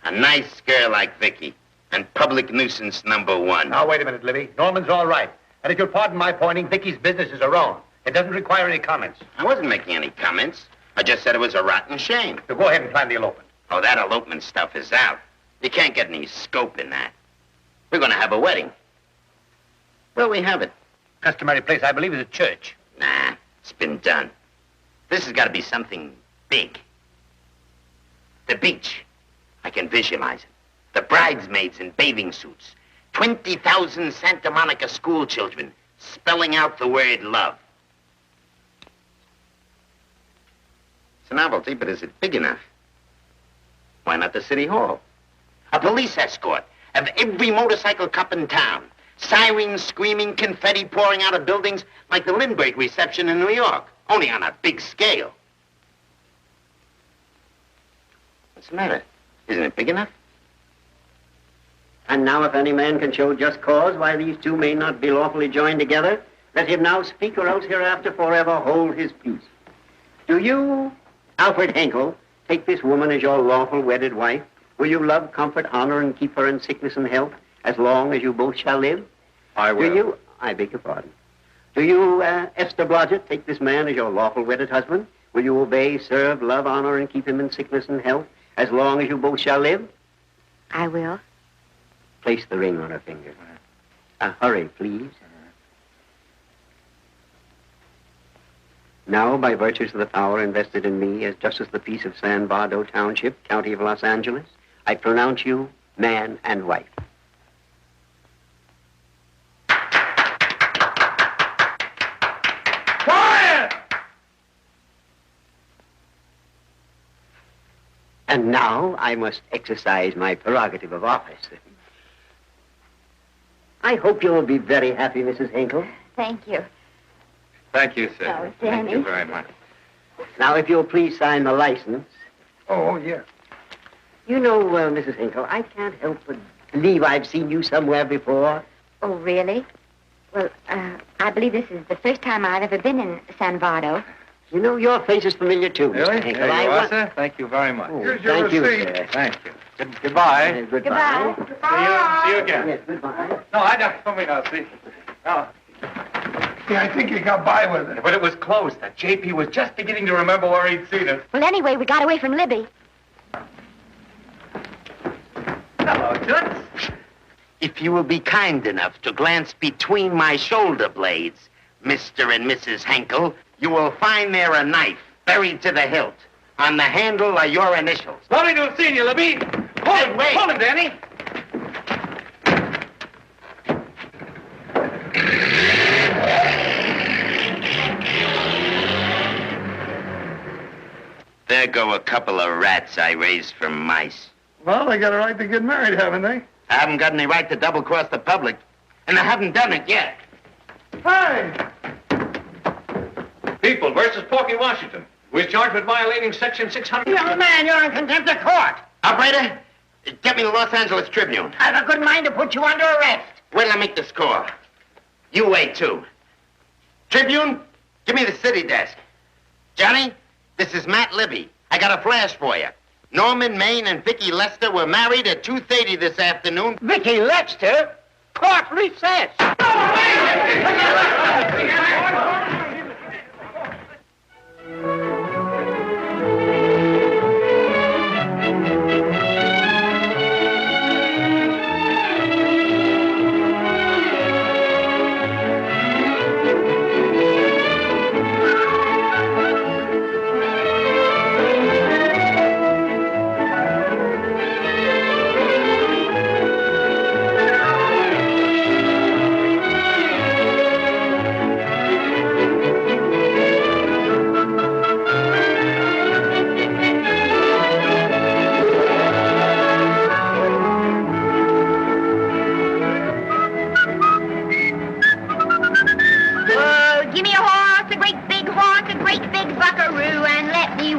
A nice girl like Vicky. And public nuisance #1. Now, wait a minute, Libby. Norman's all right. And if you'll pardon my pointing, Vicky's business is her own. It doesn't require any comments. I wasn't making any comments. I just said it was a rotten shame. So go ahead and plan the elopement. Oh, that elopement stuff is out. You can't get any scope in that. We're going to have a wedding. Where'll we have it? Customary place, I believe, is a church. Nah, it's been done. This has got to be something big. The beach. I can visualize it. The bridesmaids in bathing suits. 20,000 Santa Monica school children spelling out the word love. It's a novelty, but is it big enough? Why not the city hall? A police escort of every motorcycle cop in town. Sirens screaming, confetti pouring out of buildings like the Lindbergh reception in New York, only on a big scale. What's the matter? Isn't it big enough? And now if any man can show just cause why these two may not be lawfully joined together, let him now speak or else hereafter forever hold his peace. Do you, Alfred Henkel, take this woman as your lawful wedded wife? Will you love, comfort, honor, and keep her in sickness and health as long as you both shall live? I will. Do you, I beg your pardon. Do you, Esther Blodgett, take this man as your lawful wedded husband? Will you obey, serve, love, honor, and keep him in sickness and health as long as you both shall live? I will. Place the ring on her finger. Hurry, please. Now, by virtues of the power invested in me as Justice of the Peace of San Bardo Township, County of Los Angeles, I pronounce you man and wife. Quiet! And now I must exercise my prerogative of office. I hope you will be very happy, Mrs. Henkel. Thank you. Thank you, sir. Oh, Thank you Danny. very much. Now, if you'll please sign the license. Oh, yeah. You know, Mrs. Henkel, I can't help but believe I've seen you somewhere before. Oh, really? Well, I believe this is the first time I've ever been in San Bardo. You know, your face is familiar, too, Really? Mr. Henkel. There you I are, sir. Thank you very much. Oh, Here's your thank you, receipt. sir. Thank you. Goodbye. Goodbye. See you again. Yes, goodbye. No, I don't. Let me now see. No. Yeah, I think you got by with it. But it was closed. That JP was just beginning to remember where he'd seen us. Well, anyway, we got away from Libby. Hello, Toots. If you will be kind enough to glance between my shoulder blades, Mr. and Mrs. Henkel, you will find there a knife buried to the hilt. On the handle are your initials. Lovely to have seen you, Libby. Hold him, wait. Hold him, Danny. There go a couple of rats I raised from mice. Well, they got a right to get married, haven't they? I haven't got any right to double-cross the public, and I haven't done it yet. Hey! People versus Porky Washington, who is charged with violating Section 600. Young man, you're in contempt of court. Operator, get me the Los Angeles Tribune. I've a good mind to put you under arrest. Wait till I make this call. You wait, too. Tribune, give me the city desk. Johnny, this is Matt Libby. I got a flash for you. Norman Maine and Vicky Lester were married at 2:30 this afternoon. Vicky Lester? Court recess.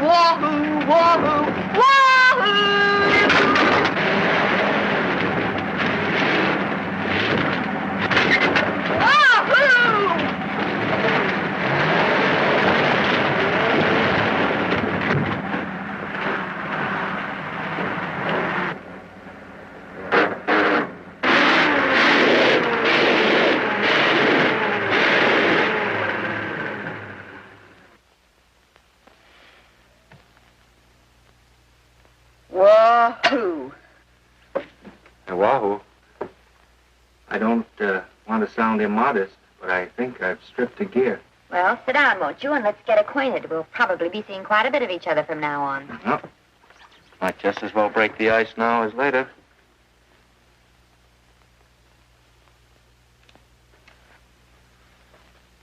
wahoo, wahoo, wahoo! Wahoo! Wahoo. I don't want to sound immodest, but I think I've stripped the gear. Well, sit down, won't you, and let's get acquainted. We'll probably be seeing quite a bit of each other from now on. Well, might just as well break the ice now as later.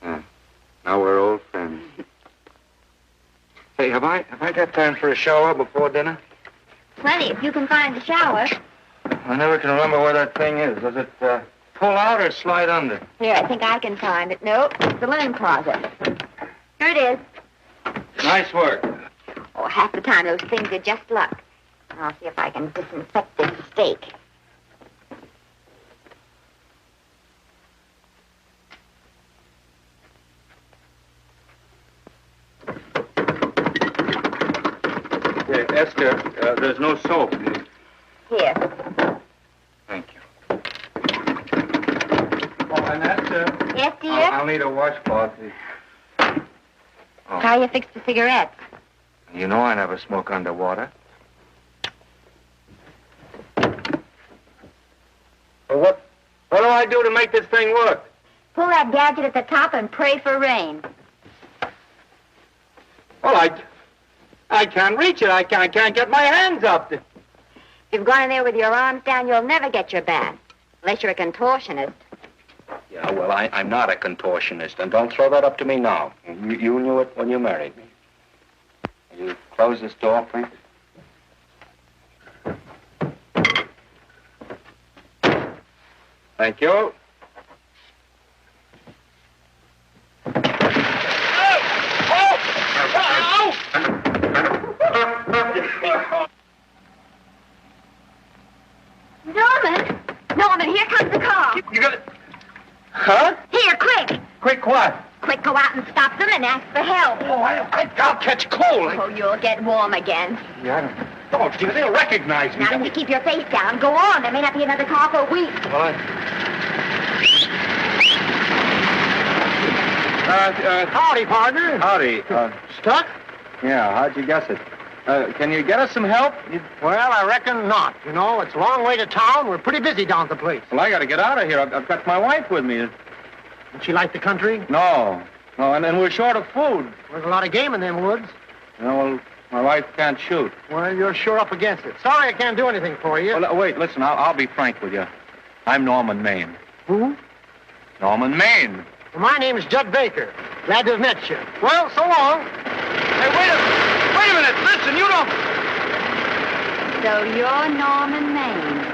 Now we're old friends. Hey, have I got time for a shower before dinner? Plenty, if you can find the shower. I never can remember where that thing is. Does it pull out or slide under? Here, I think I can find it. Nope, it's the linen closet. Here it is. Nice work. Oh, half the time those things are just luck. I'll see if I can disinfect this steak. Esther, there's no soap. Here. Thank you. Oh, and Esther. Yes, dear? I'll need a washcloth. Oh. How you fix the cigarettes? You know I never smoke underwater. Well, what do I do to make this thing work? Pull that gadget at the top and pray for rain. Well, I can't reach it. I can't get my hands up. If you've gone in there with your arms down, you'll never get your bath. Unless you're a contortionist. Yeah, well, I'm not a contortionist, and don't throw that up to me now. You knew it when you married me. Will you close this door, please? Thank you. Norman, here comes the car. You got it? Huh? Here, quick. Quick what? Quick, go out and stop them and ask for help. Oh, I'll catch cold. Oh, you'll get warm again. Yeah, oh, dear, they'll recognize me. Now, you keep your face down. Go on. There may not be another car for a week. Well, Howdy, partner. Howdy. Stuck? Yeah, how'd you guess it? Can you get us some help? Well, I reckon not. You know, it's a long way to town. We're pretty busy down at the place. Well, I got to get out of here. I've got my wife with me. Does she like the country? No, and we're short of food. There's a lot of game in them woods. No, well, my wife can't shoot. Well, you're sure up against it. Sorry I can't do anything for you. Well, wait, listen, I'll be frank with you. I'm Norman Maine. Who? Norman Maine. Well, my name is Judd Baker. Glad to have met you. Well, so long. Hey, wait a minute. Listen, you don't... So you're Norman Maine.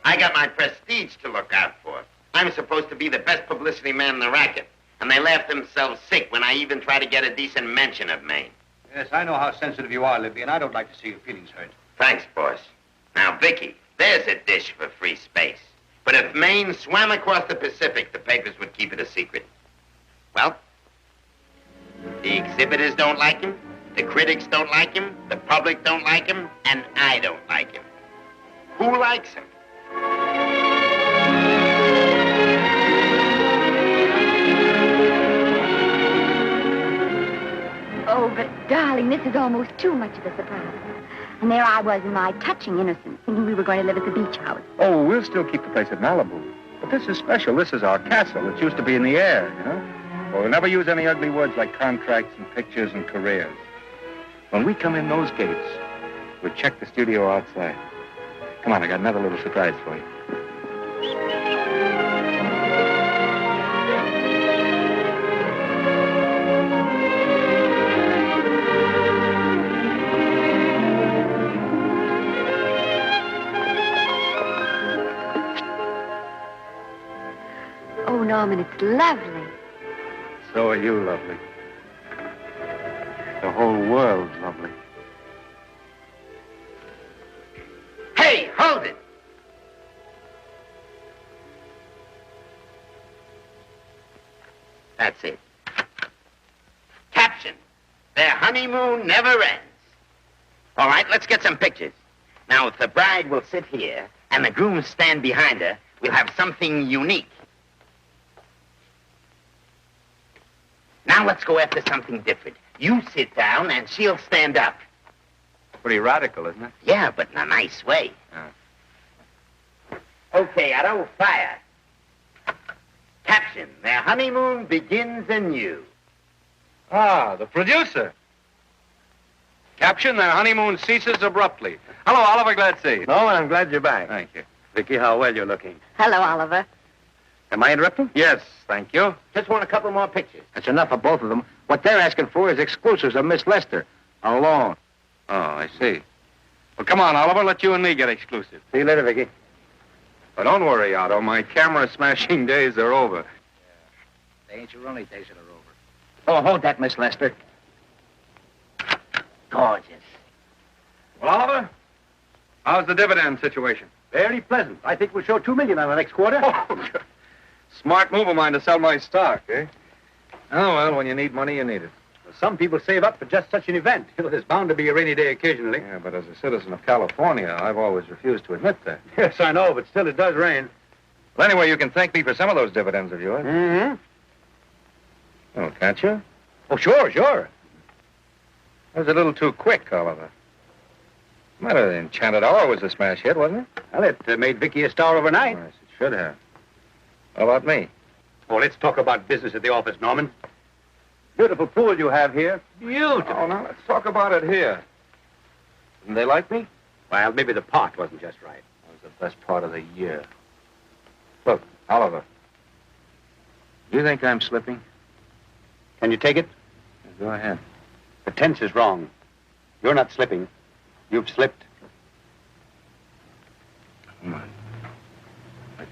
I got my prestige to look out for. I'm supposed to be the best publicity man in the racket. And they laugh themselves sick when I even try to get a decent mention of Maine. Yes, I know how sensitive you are, Libby, and I don't like to see your feelings hurt. Thanks, boss. Now, Vicky, there's a dish for free space. But if Maine swam across the Pacific, the papers would keep it a secret. Well, the exhibitors don't like him, the critics don't like him, the public don't like him, and I don't like him. Who likes him? Oh, but, darling, this is almost too much of a surprise. And there I was in my touching innocence, thinking we were going to live at the beach house. Oh, we'll still keep the place at Malibu. But this is special. This is our castle. It used to be in the air, you know? Well, we'll never use any ugly words like contracts and pictures and careers. When we come in those gates, we'll check the studio outside. Come on, I got another little surprise for you. Oh, Norman, it's lovely. So are you, lovely. The whole world's lovely. Hey, hold it! That's it. Caption: their honeymoon never ends. All right, let's get some pictures. Now, if the bride will sit here and the groom stand behind her, we'll have something unique. Now let's go after something different. You sit down and she'll stand up. Pretty radical, isn't it? Yeah, but in a nice way. Okay, Otto, fire. Caption: their honeymoon begins anew. Ah, the producer. Caption: their honeymoon ceases abruptly. Hello, Oliver, glad to see you. No, I'm glad you're back. Thank you. Vicky, how well you're looking. Hello, Oliver. Am I interrupting? Yes, thank you. Just want a couple more pictures. That's enough of both of them. What they're asking for is exclusives of Miss Lester. Alone. Oh, I see. Well, come on, Oliver, let you and me get exclusive. See you later, Vicky. But don't worry, Otto. My camera smashing days are over. They ain't your only days that are over. Oh, hold that, Miss Lester. Gorgeous. Well, Oliver, how's the dividend situation? Very pleasant. I think we'll show $2 million on the next quarter. Oh, smart move of mine to sell my stock, eh? Oh, well, when you need money, you need it. Well, some people save up for just such an event. There's bound to be a rainy day occasionally. Yeah, but as a citizen of California, I've always refused to admit that. Yes, I know, but still it does rain. Well, anyway, you can thank me for some of those dividends of yours. Mm-hmm. Oh, can't you? Oh, sure. That was a little too quick, Oliver. What's the matter? The Enchanted Hour was a smash hit, wasn't it? Well, it made Vicky a star overnight. Yes, it should have. How about me? Oh, let's talk about business at the office, Norman. Beautiful pool you have here. Beautiful. Oh, now let's talk about it here. Didn't they like me? Well, maybe the part wasn't just right. That was the best part of the year. Look, Oliver. Do you think I'm slipping? Can you take it? Go ahead. The tense is wrong. You're not slipping. You've slipped. My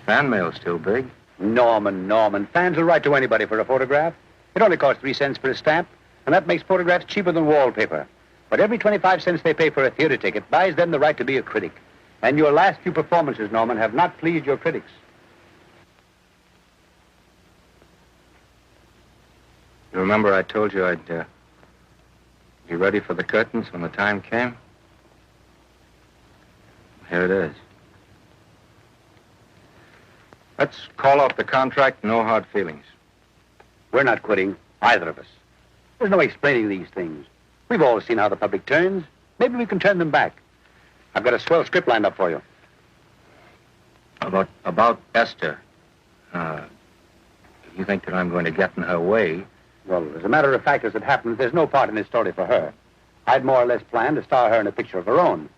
fan mail's still big. Norman. Fans will write to anybody for a photograph. It only costs 3 cents for a stamp, and that makes photographs cheaper than wallpaper. But every 25 cents they pay for a theater ticket buys them the right to be a critic. And your last few performances, Norman, have not pleased your critics. You remember I told you I'd be ready for the curtains when the time came? Here it is. Let's call off the contract, no hard feelings. We're not quitting, either of us. There's no explaining these things. We've all seen how the public turns. Maybe we can turn them back. I've got a swell script lined up for you. About Esther. If you think that I'm going to get in her way... Well, as a matter of fact, as it happens, there's no part in this story for her. I'd more or less planned to star her in a picture of her own.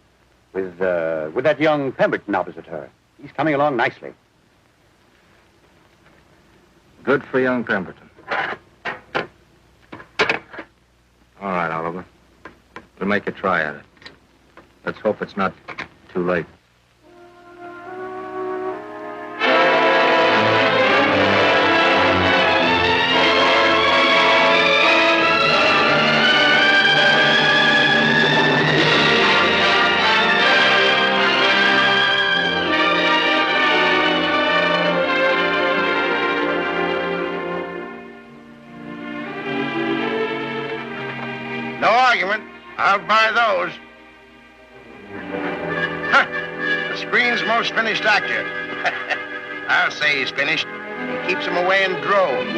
With that young Pemberton opposite her. He's coming along nicely. Good for young Pemberton. All right, Oliver. We'll make a try at it. Let's hope it's not too late. No argument. I'll buy those. Huh. The screen's most finished actor. I'll say he's finished. He keeps them away in droves.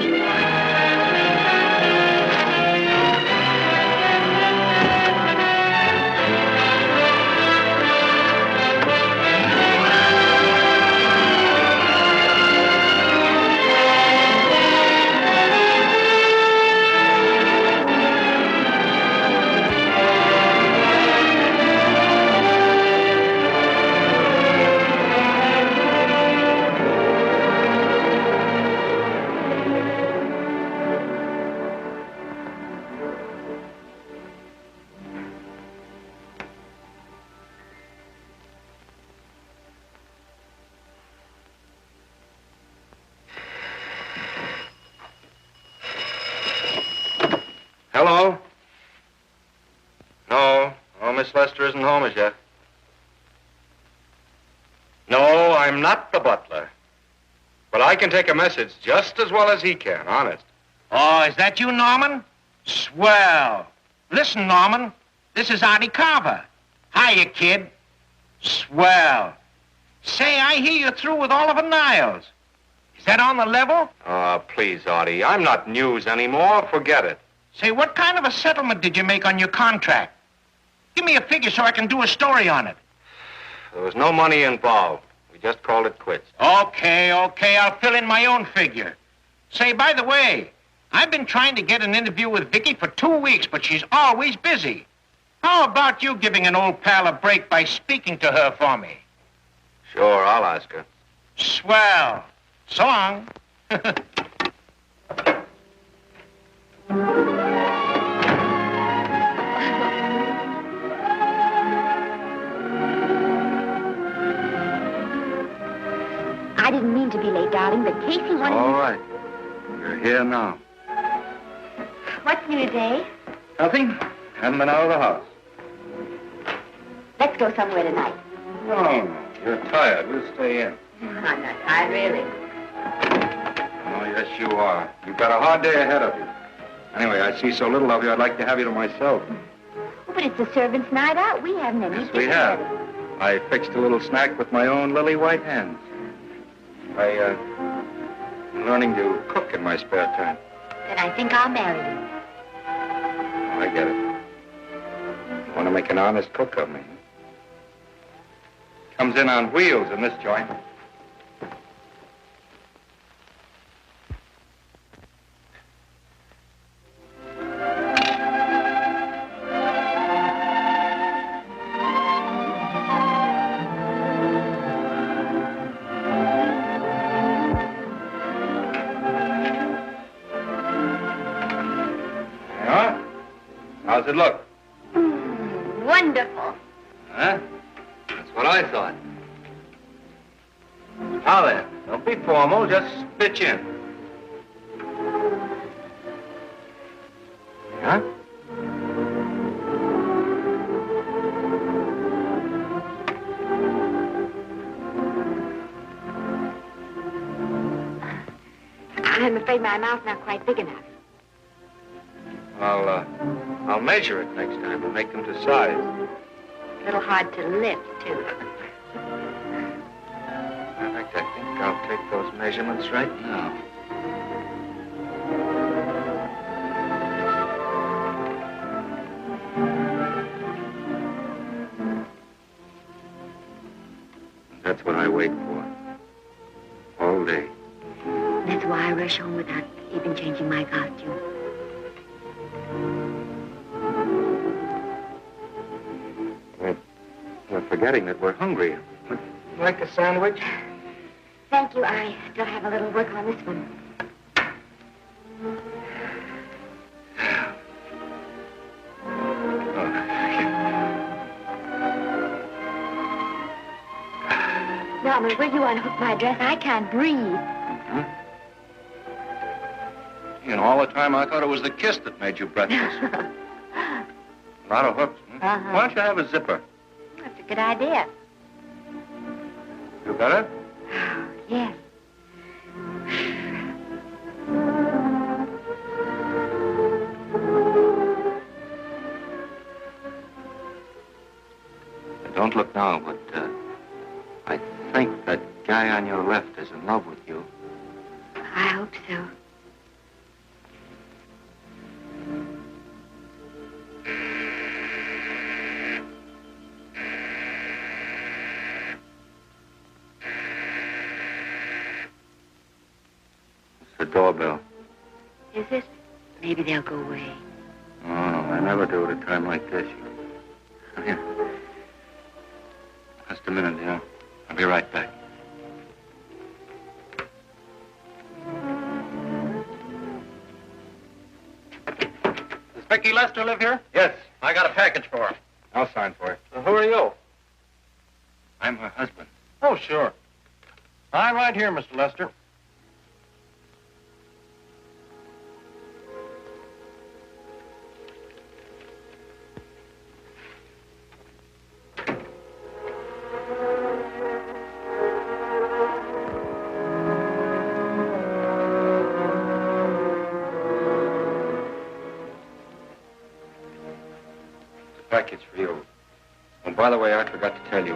Hello? No, Miss Lester isn't home as yet. No, I'm not the butler. But I can take a message just as well as he can, honest. Oh, is that you, Norman? Swell. Listen, Norman, this is Artie Carver. Hiya, kid. Swell. Say, I hear you're through with Oliver Niles. Is that on the level? Oh, please, Artie, I'm not news anymore. Forget it. Say, what kind of a settlement did you make on your contract? Give me a figure so I can do a story on it. There was no money involved. We just called it quits. Okay, I'll fill in my own figure. Say, by the way, I've been trying to get an interview with Vicky for 2 weeks, but she's always busy. How about you giving an old pal a break by speaking to her for me? Sure, I'll ask her. Swell. So long. I didn't mean to be late, darling, but Casey wanted... All right. You're here now. What's new today? Nothing. Haven't been out of the house. Let's go somewhere tonight. No, you're tired. We'll stay in. I'm not tired, really. Oh, yes, you are. You've got a hard day ahead of you. Anyway, I see so little of you, I'd like to have you to myself. Oh, but it's a servant's night out. We haven't any... Yes, we have. I fixed a little snack with my own lily white hands. I'm learning to cook in my spare time. Then I think I'll marry you. Oh, I get it. You want to make an honest cook of me. Comes in on wheels in this joint. How's it look? Wonderful. Huh? That's what I thought. Now then, don't be formal, just pitch in. Huh? I'm afraid my mouth's not quite big enough. I'll measure it next time and make them to size. A little hard to lift, too. In fact, I think I'll take those measurements right now. That's what I wait for. All day. That's why I rush home without even changing my costume. We're forgetting that we're hungry. Would you like a sandwich? Thank you. I still have a little work on this one. Norman, will you unhook my dress? I can't breathe. Mm-hmm. You know, all the time I thought it was the kiss that made you breathless. A lot of hooks. Uh-huh. Why don't you have a zipper? That's a good idea. You better? Yes. Don't look now, but I think that guy on your left is in love with you. I hope so. The doorbell. Is it? Maybe they'll go away. Oh, no, I never do at a time like this. Here. Just a minute, dear. I'll be right back. Does Vicky Lester live here? Yes. I got a package for her. I'll sign for it. Who are you? I'm her husband. Oh, sure. I'm right here, Mr. Lester. package for you. Oh, by the way, I forgot to tell you,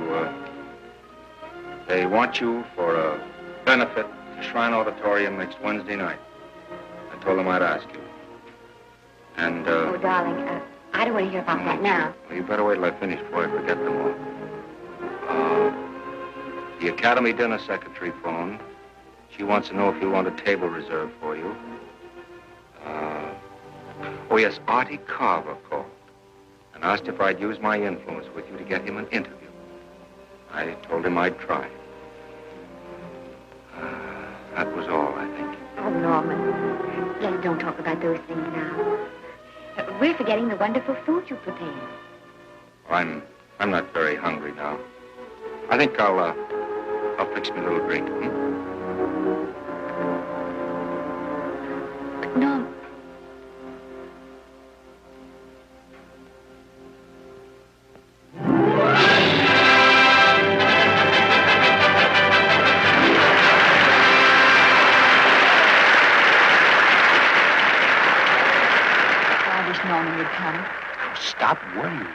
they want you for a benefit to Shrine Auditorium next Wednesday night. I told them I'd ask you. And, Oh, darling, I don't want to hear about that now. Well, you better wait till I finish before I forget them all. The Academy dinner secretary phoned. She wants to know if you want a table reserved for you. Oh, yes, Artie Carver called and asked if I'd use my influence with you to get him an interview. I told him I'd try. That was all, I think. Oh, Norman, please don't talk about those things now. We're forgetting the wonderful food you prepared. I'm not very hungry now. I think I'll fix me a little drink. But no. Norman would come. Oh, stop worrying.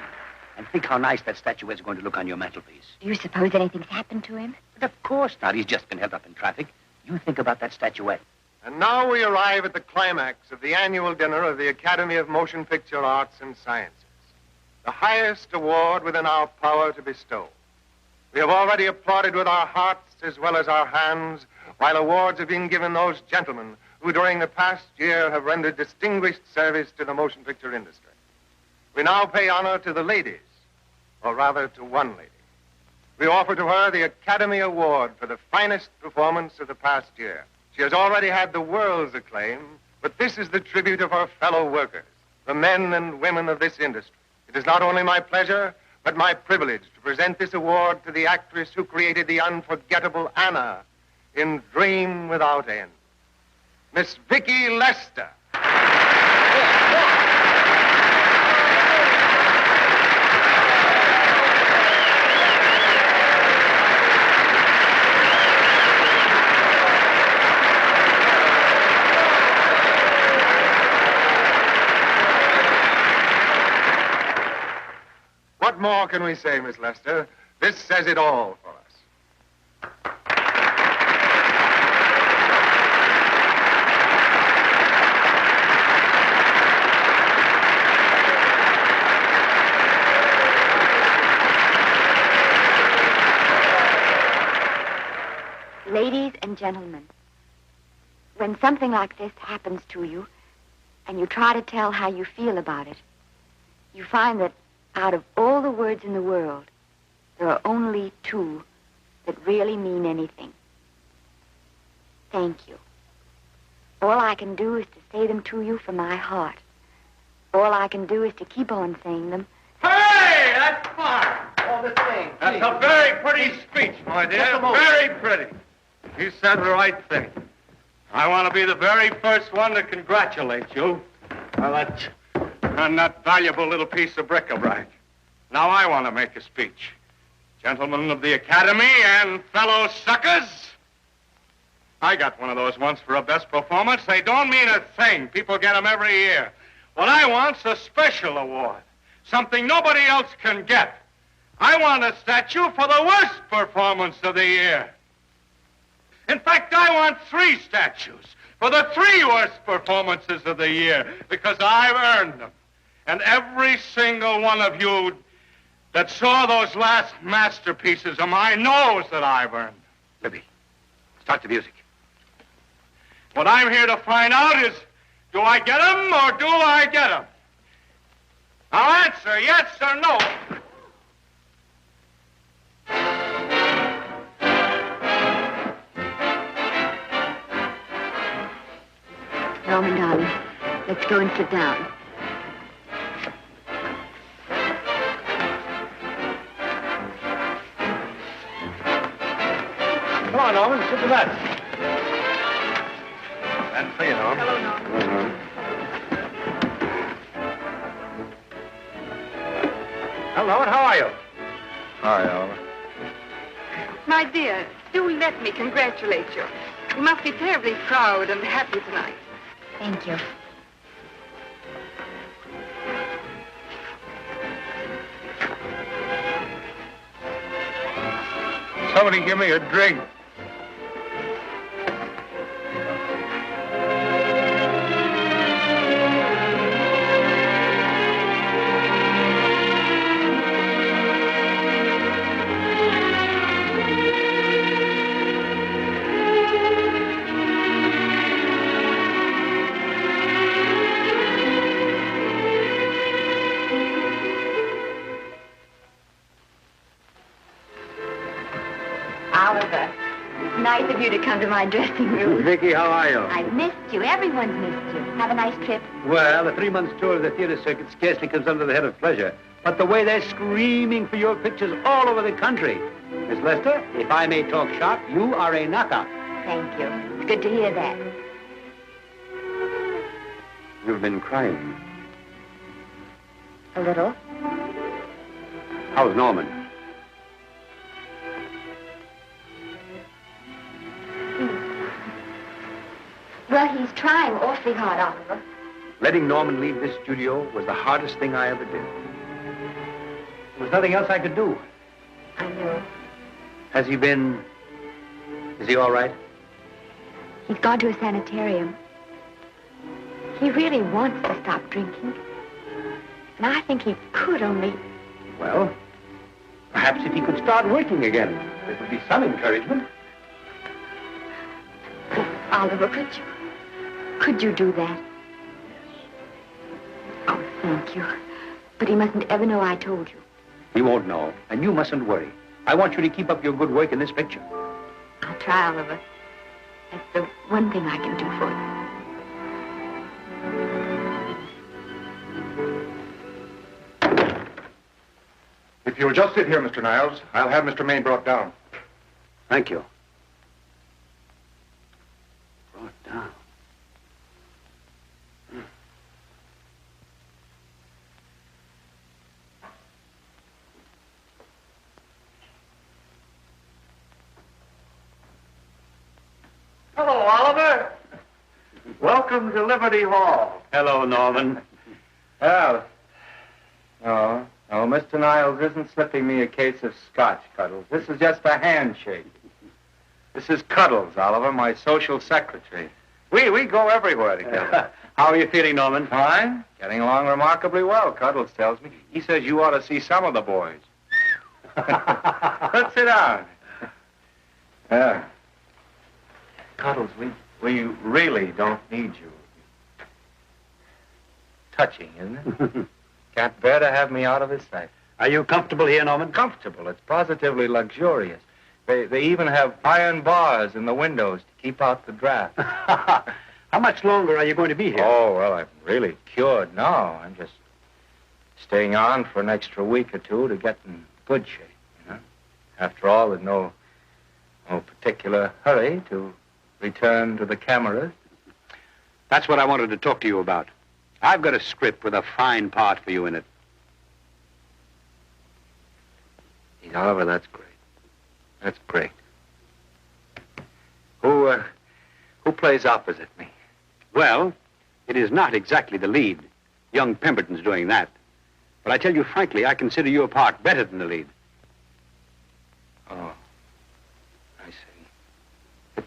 And think how nice that statue is going to look on your mantelpiece. Do you suppose anything's happened to him? But of course not. He's just been held up in traffic. You think about that statuette. And now we arrive at the climax of the annual dinner of the Academy of Motion Picture Arts and Sciences, the highest award within our power to bestow. We have already applauded with our hearts as well as our hands, while awards have been given those gentlemen who during the past year have rendered distinguished service to the motion picture industry. We now pay honor to the ladies, or rather to one lady. We offer to her the Academy Award for the finest performance of the past year. She has already had the world's acclaim, but this is the tribute of her fellow workers, the men and women of this industry. It is not only my pleasure, but my privilege to present this award to the actress who created the unforgettable Anna in Dream Without End, Miss Vicki Lester. What more can we say, Miss Lester? This says it all for us. Ladies and gentlemen, when something like this happens to you, and you try to tell how you feel about it, you find that out of all the words in the world, there are only two that really mean anything. Thank you. All I can do is to say them to you from my heart. All I can do is to keep on saying them. Hey, that's fine. All the same. That's a very pretty speech, my dear. Very pretty. You said the right thing. I want to be the very first one to congratulate you on that valuable little piece of bric-a-brac. Now I want to make a speech. Gentlemen of the Academy and fellow suckers, I got one of those once for a best performance. They don't mean a thing. People get them every year. What I want's a special award, something nobody else can get. I want a statue for the worst performance of the year. In fact, I want 3 statues for the 3 worst performances of the year, because I've earned them. And every single one of you that saw those last masterpieces of mine knows that I've earned them. Libby, start the music. What I'm here to find out is, do I get them or do I get them? Now answer yes or no. Norman, darling, let's go and sit down. Come on, Norman, sit to that. And for you, Norman. Hello, Norman. Well, Norman, how are you? Hi, Oliver. My dear, do let me congratulate you. You must be terribly proud and happy tonight. Thank you. Somebody give me a drink. Oliver, it's nice of you to come to my dressing room. Vicky, how are you? I've missed you. Everyone's missed you. Have a nice trip. Well, a 3-month tour of the theater circuit scarcely comes under the head of pleasure. But the way they're screaming for your pictures all over the country. Miss Lester, if I may talk shop, you are a knockout. Thank you. It's good to hear that. You've been crying. A little. How's Norman? Well, he's trying awfully hard, Oliver. Letting Norman leave this studio was the hardest thing I ever did. There was nothing else I could do. I know. Has he been... Is he all right? He's gone to a sanitarium. He really wants to stop drinking. And I think he could only... Well, perhaps if he could start working again, there would be some encouragement. Oliver, could you do that? Oh, thank you. But he mustn't ever know I told you. He won't know, and you mustn't worry. I want you to keep up your good work in this picture. I'll try, Oliver. That's the one thing I can do for you. If you'll just sit here, Mr. Niles, I'll have Mr. Maine brought down. Thank you. Brought down. Hello, Oliver. Welcome to Liberty Hall. Hello, Norman. Well, no, Mr. Niles isn't slipping me a case of scotch, Cuddles. This is just a handshake. This is Cuddles, Oliver, my social secretary. We go everywhere together. How are you feeling, Norman? Fine. Getting along remarkably well, Cuddles tells me. He says you ought to see some of the boys. Let's sit down. Cuddles, we really don't need you. Touching, isn't it? Can't bear to have me out of his sight. Are you comfortable here, Norman? Comfortable. It's positively luxurious. They even have iron bars in the windows to keep out the draft. How much longer are you going to be here? Oh, well, I'm really cured now. I'm just staying on for an extra week or two to get in good shape, you know. After all, there's no particular hurry to return to the cameras. That's what I wanted to talk to you about. I've got a script with a fine part for you in it. Oliver, that's great. That's great. Who plays opposite me? Well, it is not exactly the lead. Young Pemberton's doing that. But I tell you frankly, I consider your part better than the lead. Oh, I see.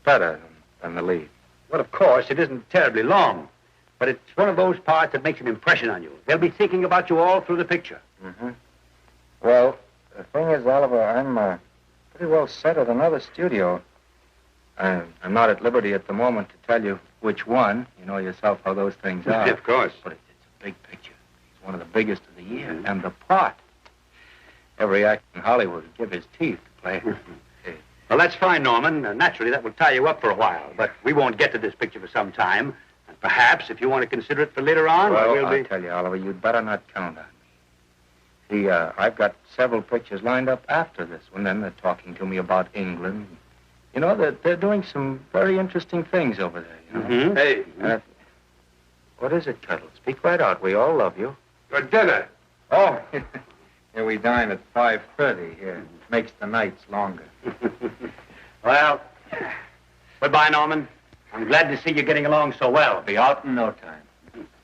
Better than the lead. Well, of course, it isn't terribly long. But it's one of those parts that makes an impression on you. They'll be thinking about you all through the picture. Mm-hmm. Well, the thing is, Oliver, I'm pretty well set at another studio. I'm not at liberty at the moment to tell you which one. You know yourself how those things are. Of course. But it's a big picture. It's one of the biggest of the year. Mm-hmm. And the part. Every actor in Hollywood would give his teeth to play. Well, that's fine, Norman. Naturally, that will tie you up for a while. But we won't get to this picture for some time. And perhaps, if you want to consider it for later on, well, I'll tell you, Oliver, you'd better not count on me. See, I've got several pictures lined up after this one. Then they're talking to me about England. You know, they're doing some very interesting things over there, you know. Mm-hmm. Hey. What is it, Cuddle? Speak right out. We all love you. Your dinner. Oh, here we dine at 5:30 here. Makes the nights longer. Well, goodbye, Norman. I'm glad to see you getting along so well. I'll be out in no time.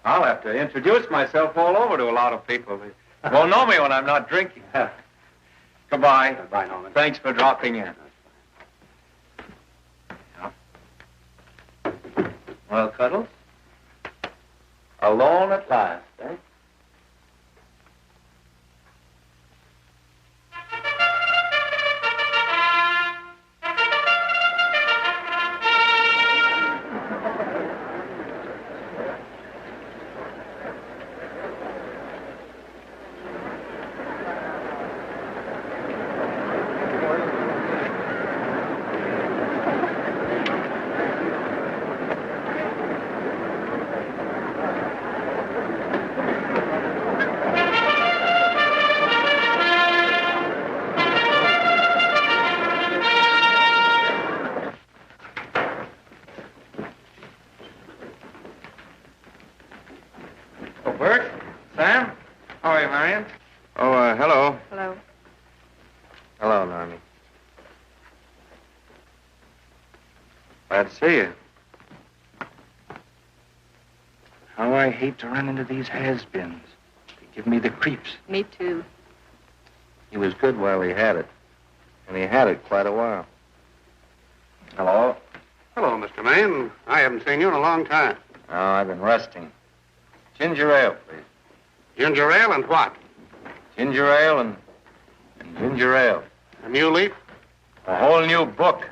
I'll have to introduce myself all over to a lot of people. They won't know me when I'm not drinking. Come Goodbye. Goodbye, Norman. Thanks for dropping in. Well, Cuddles? Alone at last, eh? Hello. Hello. Hello, Normie. Glad to see you. How I hate to run into these has-beens. They give me the creeps. Me too. He was good while he had it. And he had it quite a while. Hello? Hello, Mr. Maine. I haven't seen you in a long time. Oh, I've been resting. Ginger ale, please. Ginger ale and what? Ginger ale and ginger ale. A new leaf? A whole new book.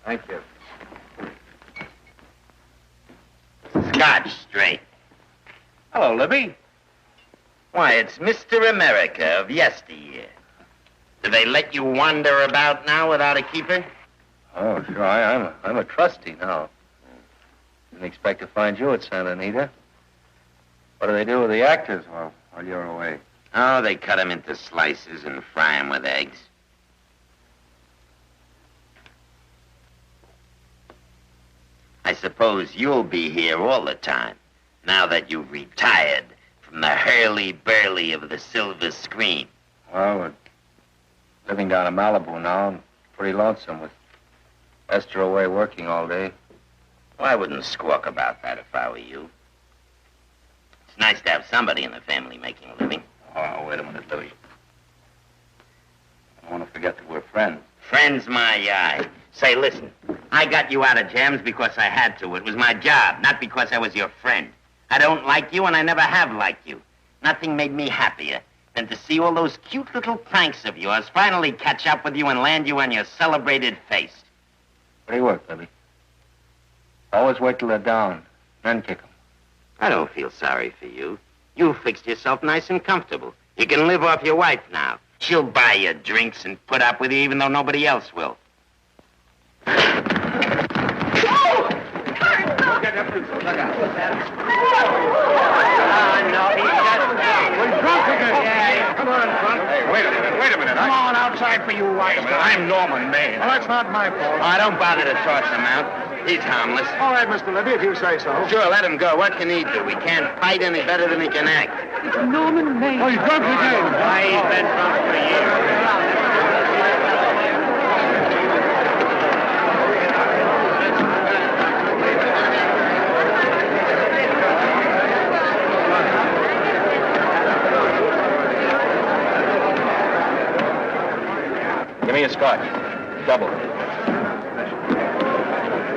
Thank you. Scotch straight. Hello, Libby. Why, it's Mr. America of yesteryear. Do they let you wander about now without a keeper? Oh, sure. I'm a trustee now. Didn't expect to find you at Santa Anita. What do they do with the actors while you're away? Oh, they cut them into slices and fry them with eggs. I suppose you'll be here all the time, now that you've retired from the hurly-burly of the silver screen. Well, we're living down in Malibu now and pretty lonesome with Esther away working all day. Well, I wouldn't squawk about that if I were you. It's nice to have somebody in the family making a living. Oh, wait a minute, Louis. I don't want to forget that we're friends. Friends, my eye. Say, listen, I got you out of jams because I had to. It was my job, not because I was your friend. I don't like you, and I never have liked you. Nothing made me happier than to see all those cute little pranks of yours finally catch up with you and land you on your celebrated face. Pretty work, Libby. Always wait till they're down, then kick them. I don't feel sorry for you. You fixed yourself nice and comfortable. You can live off your wife now. She'll buy you drinks and put up with you even though nobody else will. Wait a minute. Come on outside for you wise guys. I'm Norman Maine. Well, that's not my fault. Oh, don't bother to toss him out. He's harmless. All right, Mr. Libby, if you say so. Sure, let him go. What can he do? He can't fight any better than he can act. It's Norman Maine. Oh, he's drunk again. Why, he's been drunk for years. Give me a scotch. Double.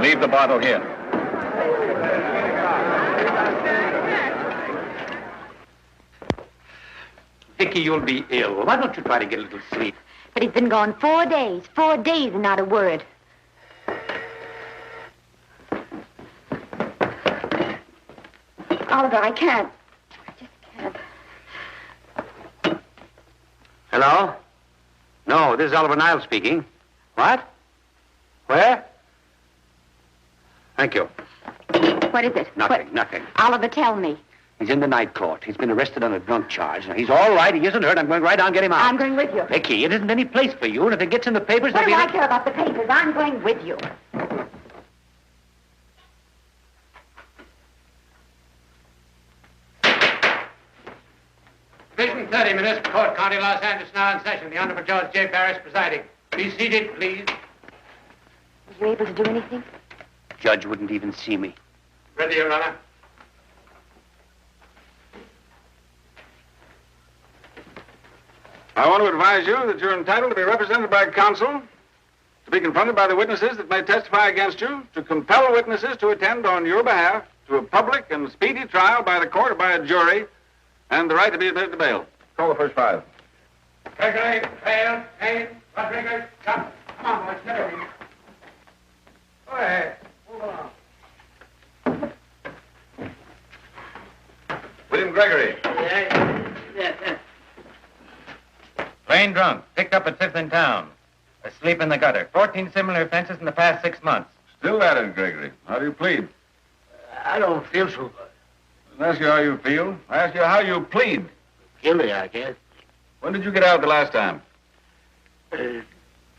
Leave the bottle here. Vicky, you'll be ill. Why don't you try to get a little sleep? But he's been gone 4 days. 4 days and not a word. Oliver, I can't. I just can't. Hello? No, this is Oliver Niles speaking. What? Where? Thank you. What is it? Nothing. Oliver, tell me. He's in the night court. He's been arrested on a drunk charge. Now, he's all right. He isn't hurt. I'm going right down and get him out. I'm going with you. Vicky, it isn't any place for you, and if it gets in the papers, What do there'll I be... care about the papers? I'm going with you. Division 30, Municipal Court, County, Los Angeles, now in session. The Honorable George J. Parrish presiding. Be seated, please. Were you able to do anything? Judge wouldn't even see me. Ready, Your Honor. I want to advise you that you're entitled to be represented by counsel, to be confronted by the witnesses that may testify against you, to compel witnesses to attend on your behalf to a public and speedy trial by the court or by a jury, and the right to be admitted to bail. Call the first five. Gregory, Hale, Haynes, Rodriguez, Johnson. Come on, boys, get over here. Go ahead. Move along. William Gregory. Yes. Plain drunk, picked up at 5th in town. Asleep in the gutter. 14 similar offenses in the past 6 months. Still at it, Gregory. How do you plead? I don't feel so good. I didn't ask you how you feel. I asked you how you plead. Guilty, I guess. When did you get out the last time?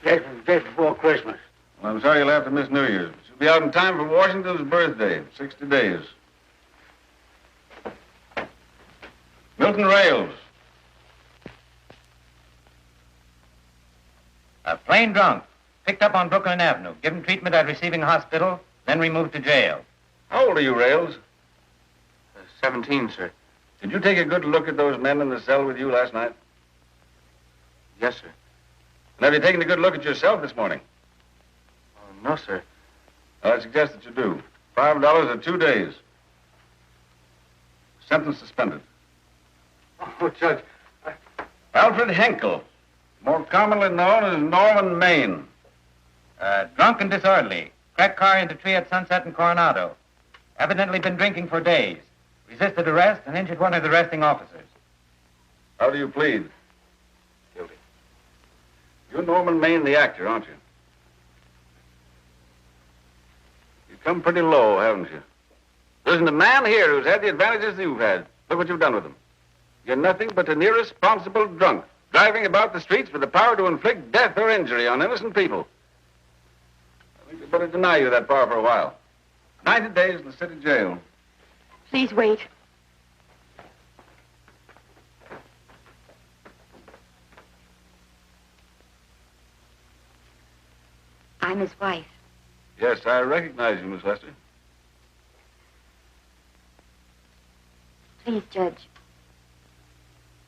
Just before Christmas. Well, I'm sorry you'll have to miss New Year's. But you'll be out in time for Washington's birthday, 60 days. Milton Rails. Plain drunk, picked up on Brooklyn Avenue, given treatment at receiving hospital, then removed to jail. How old are you, Rails? 17, sir. Did you take a good look at those men in the cell with you last night? Yes, sir. And have you taken a good look at yourself this morning? No, sir. Well, I suggest that you do. $5 or 2 days. Sentence suspended. Oh, Judge. Alfred Henkel, more commonly known as Norman Maine. Drunk and disorderly. Cracked car into tree at Sunset and Coronado. Evidently been drinking for days. Resisted arrest and injured one of the arresting officers. How do you plead? Guilty. You're Norman Maine, the actor, aren't you? You've come pretty low, haven't you? There isn't a man here who's had the advantages you've had. Look what you've done with them. You're nothing but an irresponsible drunk, driving about the streets with the power to inflict death or injury on innocent people. I think we'd better deny you that power for a while. 90 days in the city jail. Please wait. I'm his wife. Yes, I recognize you, Miss Lester. Please, Judge.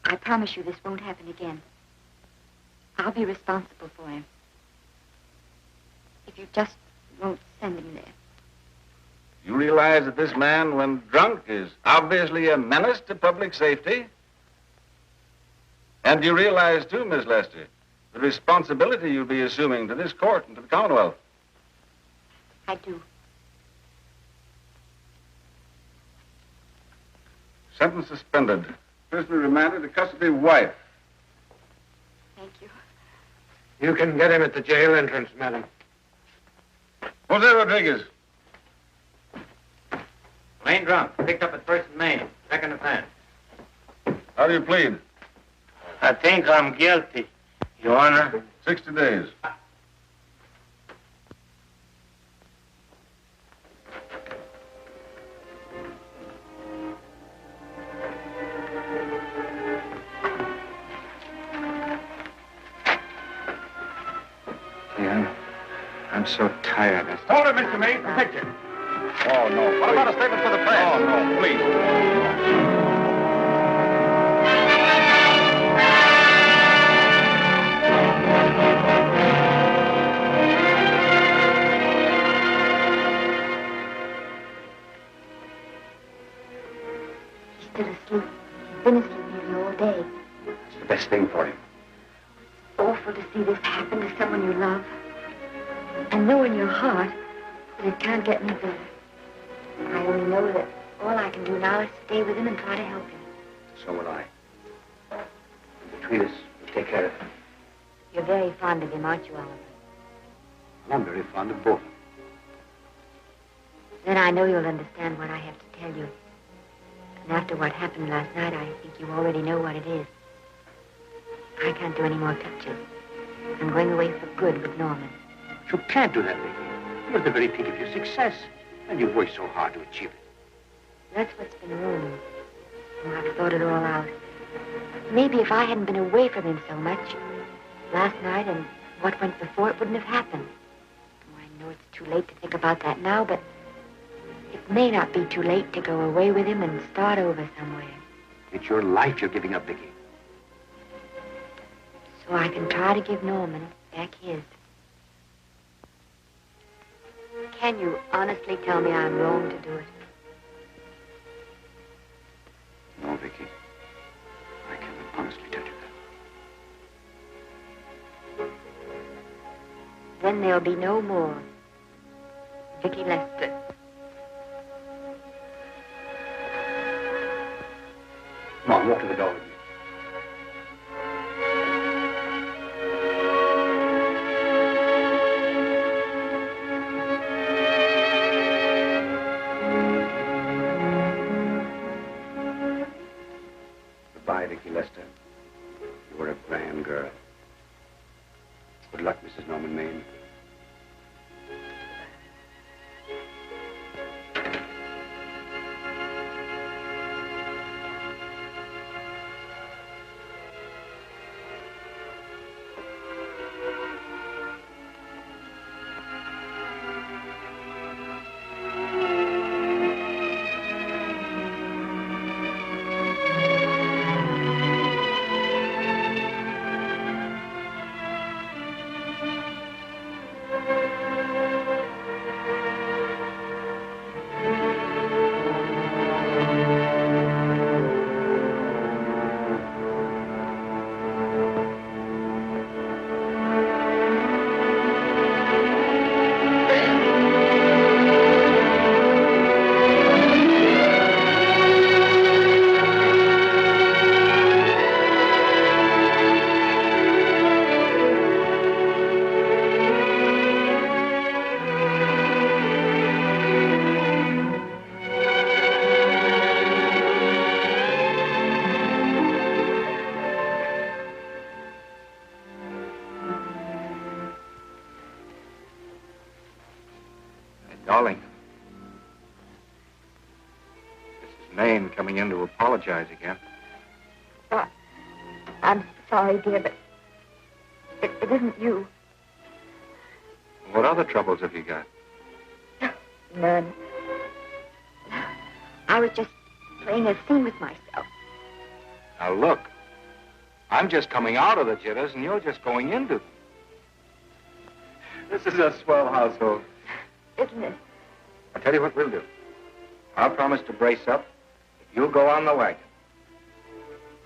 I promise you this won't happen again. I'll be responsible for him. If you just won't send him there. You realize that this man, when drunk, is obviously a menace to public safety? And you realize, too, Miss Lester, the responsibility you'll be assuming to this court and to the Commonwealth. I do. Sentence suspended. Prisoner remanded to custody of wife. Thank you. You can get him at the jail entrance, madam. Jose Rodriguez. Plain drunk, picked up at 1st and Main. Second offense. How do you plead? I think I'm guilty, Your Honor. 60 days. I'm so tired. Hold it, Mr. Maine, for picture. Oh, no. What about a statement for the press? Oh, no, please. He's still asleep. He's been asleep nearly all day. It's the best thing for him. Awful to see this happen to someone you love. And know in your heart that it can't get any better. I only know that all I can do now is stay with him and try to help him. So will I. Between us, we'll take care of him. You're very fond of him, aren't you, Oliver? And I'm very fond of both. Then I know you'll understand what I have to tell you. And after what happened last night, I think you already know what it is. I can't do any more pictures. I'm going away for good with Norman. You can't do that, Vicky. You're at the very peak of your success. And you've worked so hard to achieve it. That's what's been wrong. Oh, I've thought it all out. Maybe if I hadn't been away from him so much, last night and what went before, it wouldn't have happened. Oh, I know it's too late to think about that now, but it may not be too late to go away with him and start over somewhere. It's your life you're giving up, Vicky. so I can try to give Norman back his. Can you honestly tell me I'm wrong to do it? No, Vicky. I cannot honestly tell you that. Then there'll be no more Vicky Lester. Come on, walk to the door with me. Goodbye, Vicky Lester. You were a grand girl. Good luck, Mrs. Norman Maine. Darling. Mrs. Maine coming in to apologize again. I'm sorry, dear, but it isn't you. What other troubles have you got? None. I was just playing a scene with myself. Now, look. I'm just coming out of the jitters, and you're just going into them. This is a swell household. Isn't it? I'll tell you what we'll do. I'll promise to brace up if you'll go on the wagon.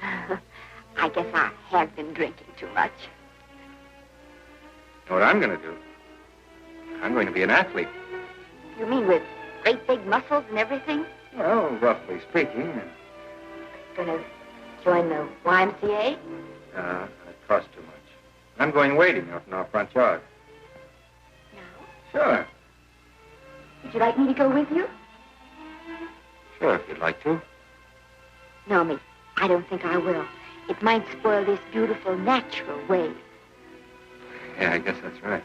I guess I have been drinking too much. You know what I'm going to do? I'm going to be an athlete. You mean with great big muscles and everything? Well, roughly speaking. Gonna join the YMCA? It costs too much. I'm going wading out in our front yard. No. Sure. Would you like me to go with you? Sure, if you'd like to. No, Miss, I don't think I will. It might spoil this beautiful, natural wave. Yeah, I guess that's right.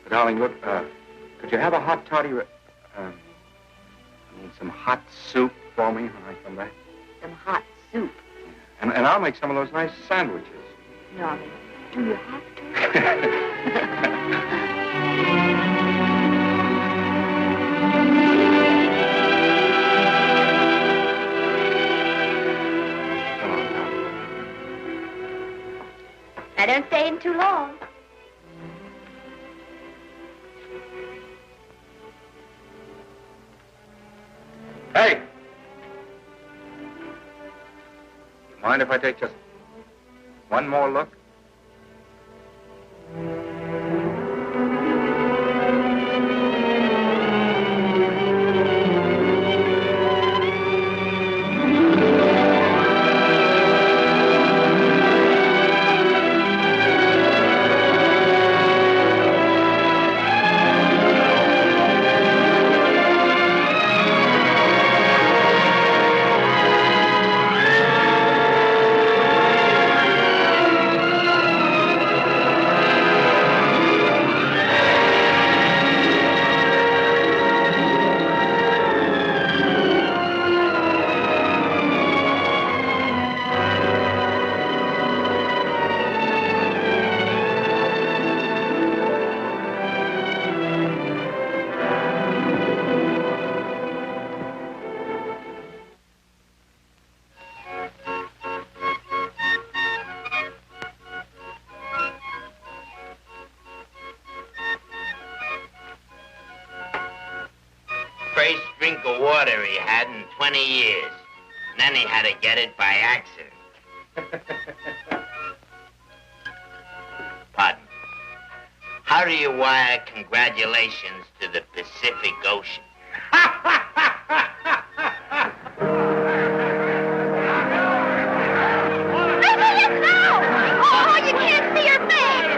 But, darling, look, could you have a hot toddy... some hot soup for me when I come back? Some hot soup? And I'll make some of those nice sandwiches. No, Miss, do you have to? I don't stay in too long. Hey! You mind if I take just one more look? first drink of water he had in 20 years. And then he had to get it by accident. Pardon. How do you wire congratulations to the Pacific Ocean? Oh, you can't see her face!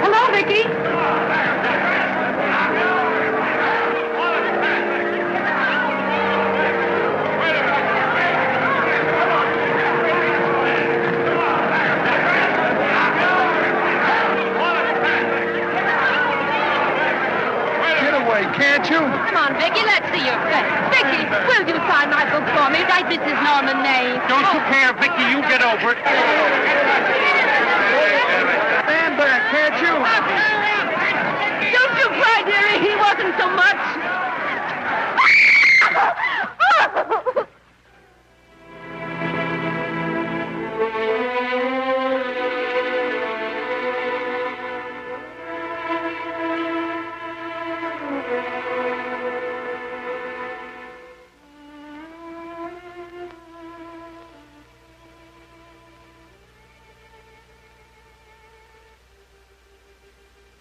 Hello, Vicky. Can't you? Come on, Vicky, let's see your face. Vicky, will you sign my book for me? Write Mrs. Norman May. Don't you care, Vicky? You get over it. Stand back, can't you? Don't you cry, dearie. He wasn't so much.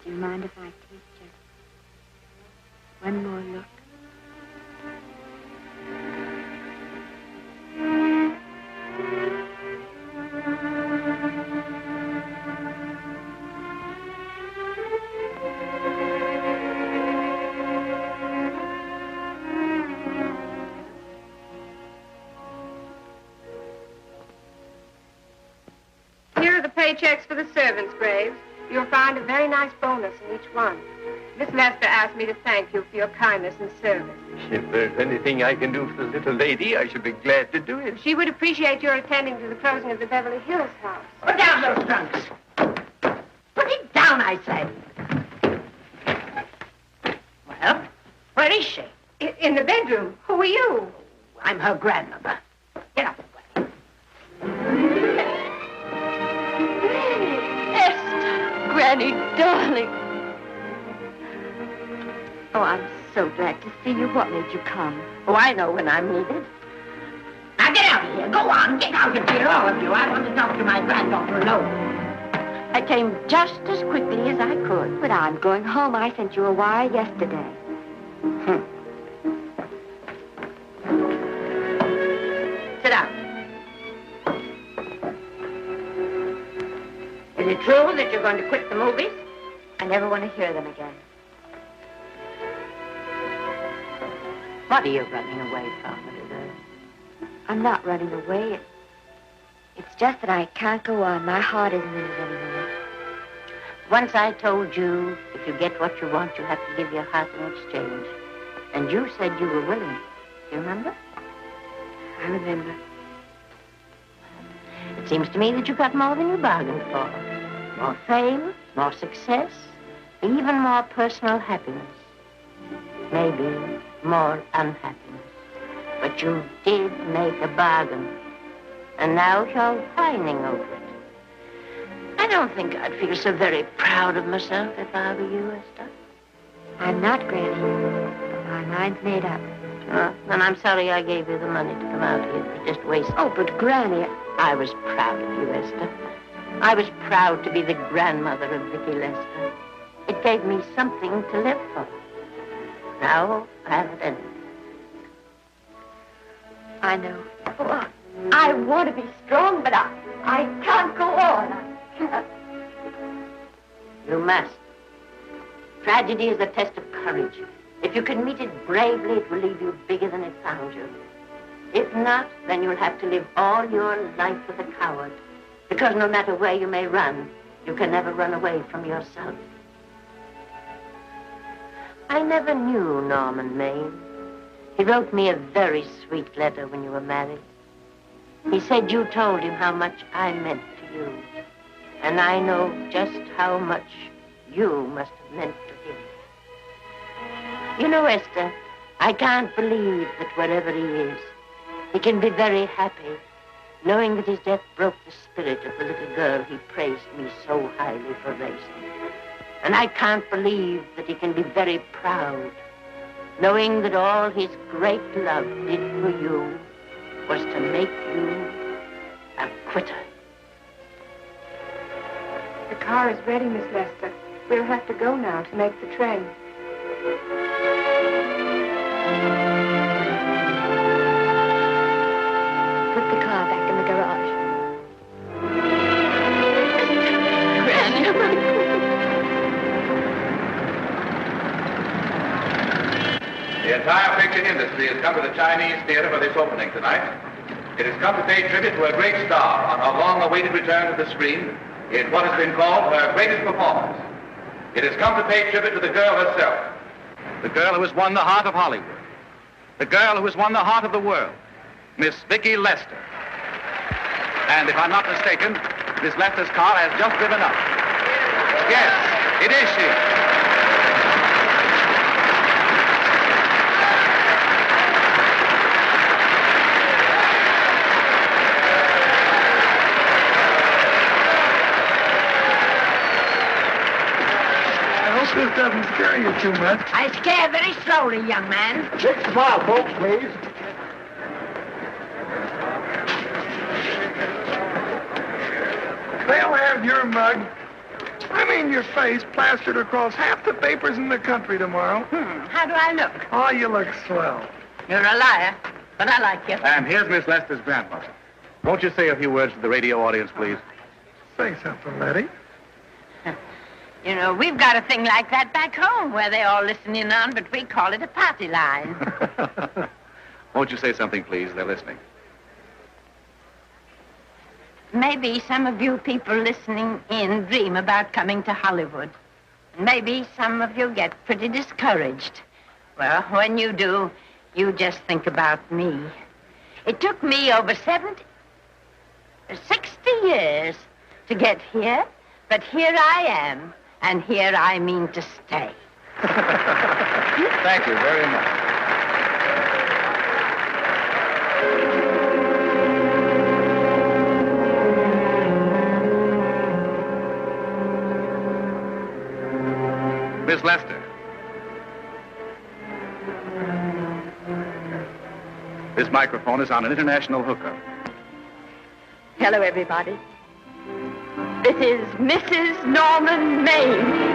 Do you mind if I take just one more look? Here are the paychecks for the servants, Graves. You'll find a very nice bonus in each one. Miss Lester asked me to thank you for your kindness and service. If there's anything I can do for the little lady, I should be glad to do it. She would appreciate your attending to the closing of the Beverly Hills house. Put down those trunks. Put it down, I say. Well, where is she? In the bedroom. Who are you? I'm her grandmother. Get up. Granny, darling. Oh, I'm so glad to see you. What made you come? Oh, I know when I'm needed. Now get out of here. Go on. Get out of here, all of you. I want to talk to my granddaughter alone. I came just as quickly as I could. But I'm going home. I sent you a wire yesterday. Sit down. Is it true that you're going to quit the movies? I never want to hear them again. What are you running away from, little girl? I'm not running away. It's just that I can't go on. My heart isn't in it anymore. Once I told you, if you get what you want, you have to give your heart in exchange. And you said you were willing. Do you remember? I remember. It seems to me that you got more than you bargained for. More fame, more success, even more personal happiness. Maybe more unhappiness. But you did make a bargain. And now you're whining over it. I don't think I'd feel so very proud of myself if I were you, Esther. I'm not, Granny. But my mind's made up. Then I'm sorry I gave you the money to come out here. It was just waste. Oh, but Granny... I was proud of you, Esther. I was proud to be the grandmother of Vicky Lester. It gave me something to live for. Now I haven't anything. I know. Oh, I want to be strong, but I can't go on. I can't. You must. Tragedy is a test of courage. If you can meet it bravely, it will leave you bigger than it found you. If not, then you'll have to live all your life with a coward. Because no matter where you may run, you can never run away from yourself. I never knew Norman Maine. He wrote me a very sweet letter when you were married. He said you told him how much I meant to you. And I know just how much you must have meant to him. You know, Esther, I can't believe that wherever he is, he can be very happy, knowing that his death broke the spirit of the little girl he praised me so highly for raising. And I can't believe that he can be very proud, knowing that all his great love did for you was to make you a quitter. The car is ready, Miss Lester. We'll have to go now to make the train. Put the car back in the garage. The entire picture industry has come to the Chinese theater for this opening tonight. It has come to pay tribute to a great star on her long-awaited return to the screen in what has been called her greatest performance. It has come to pay tribute to the girl herself. The girl who has won the heart of Hollywood. The girl who has won the heart of the world. Miss Vicki Lester. And if I'm not mistaken, Miss Lester's car has just driven up. Yes, it is she. This doesn't scare you too much. I scare very slowly, young man. Big smile, folks, please. They'll have your mug, I mean your face, plastered across half the papers in the country tomorrow. How do I look? Oh, you look swell. You're a liar, but I like you. And here's Miss Lester's grandmother. Won't you say a few words to the radio audience, please? Say something, Letty. You know, we've got a thing like that back home where they all listen in on, but we call it a party line. Won't you say something, please? They're listening. Maybe some of you people listening in dream about coming to Hollywood. Maybe some of you get pretty discouraged. Well, when you do, you just think about me. It took me over 60 years to get here, but here I am. And here I mean to stay. Thank you very much. Miss Lester. This microphone is on an international hookup. Hello, everybody. This is Mrs. Norman Maine.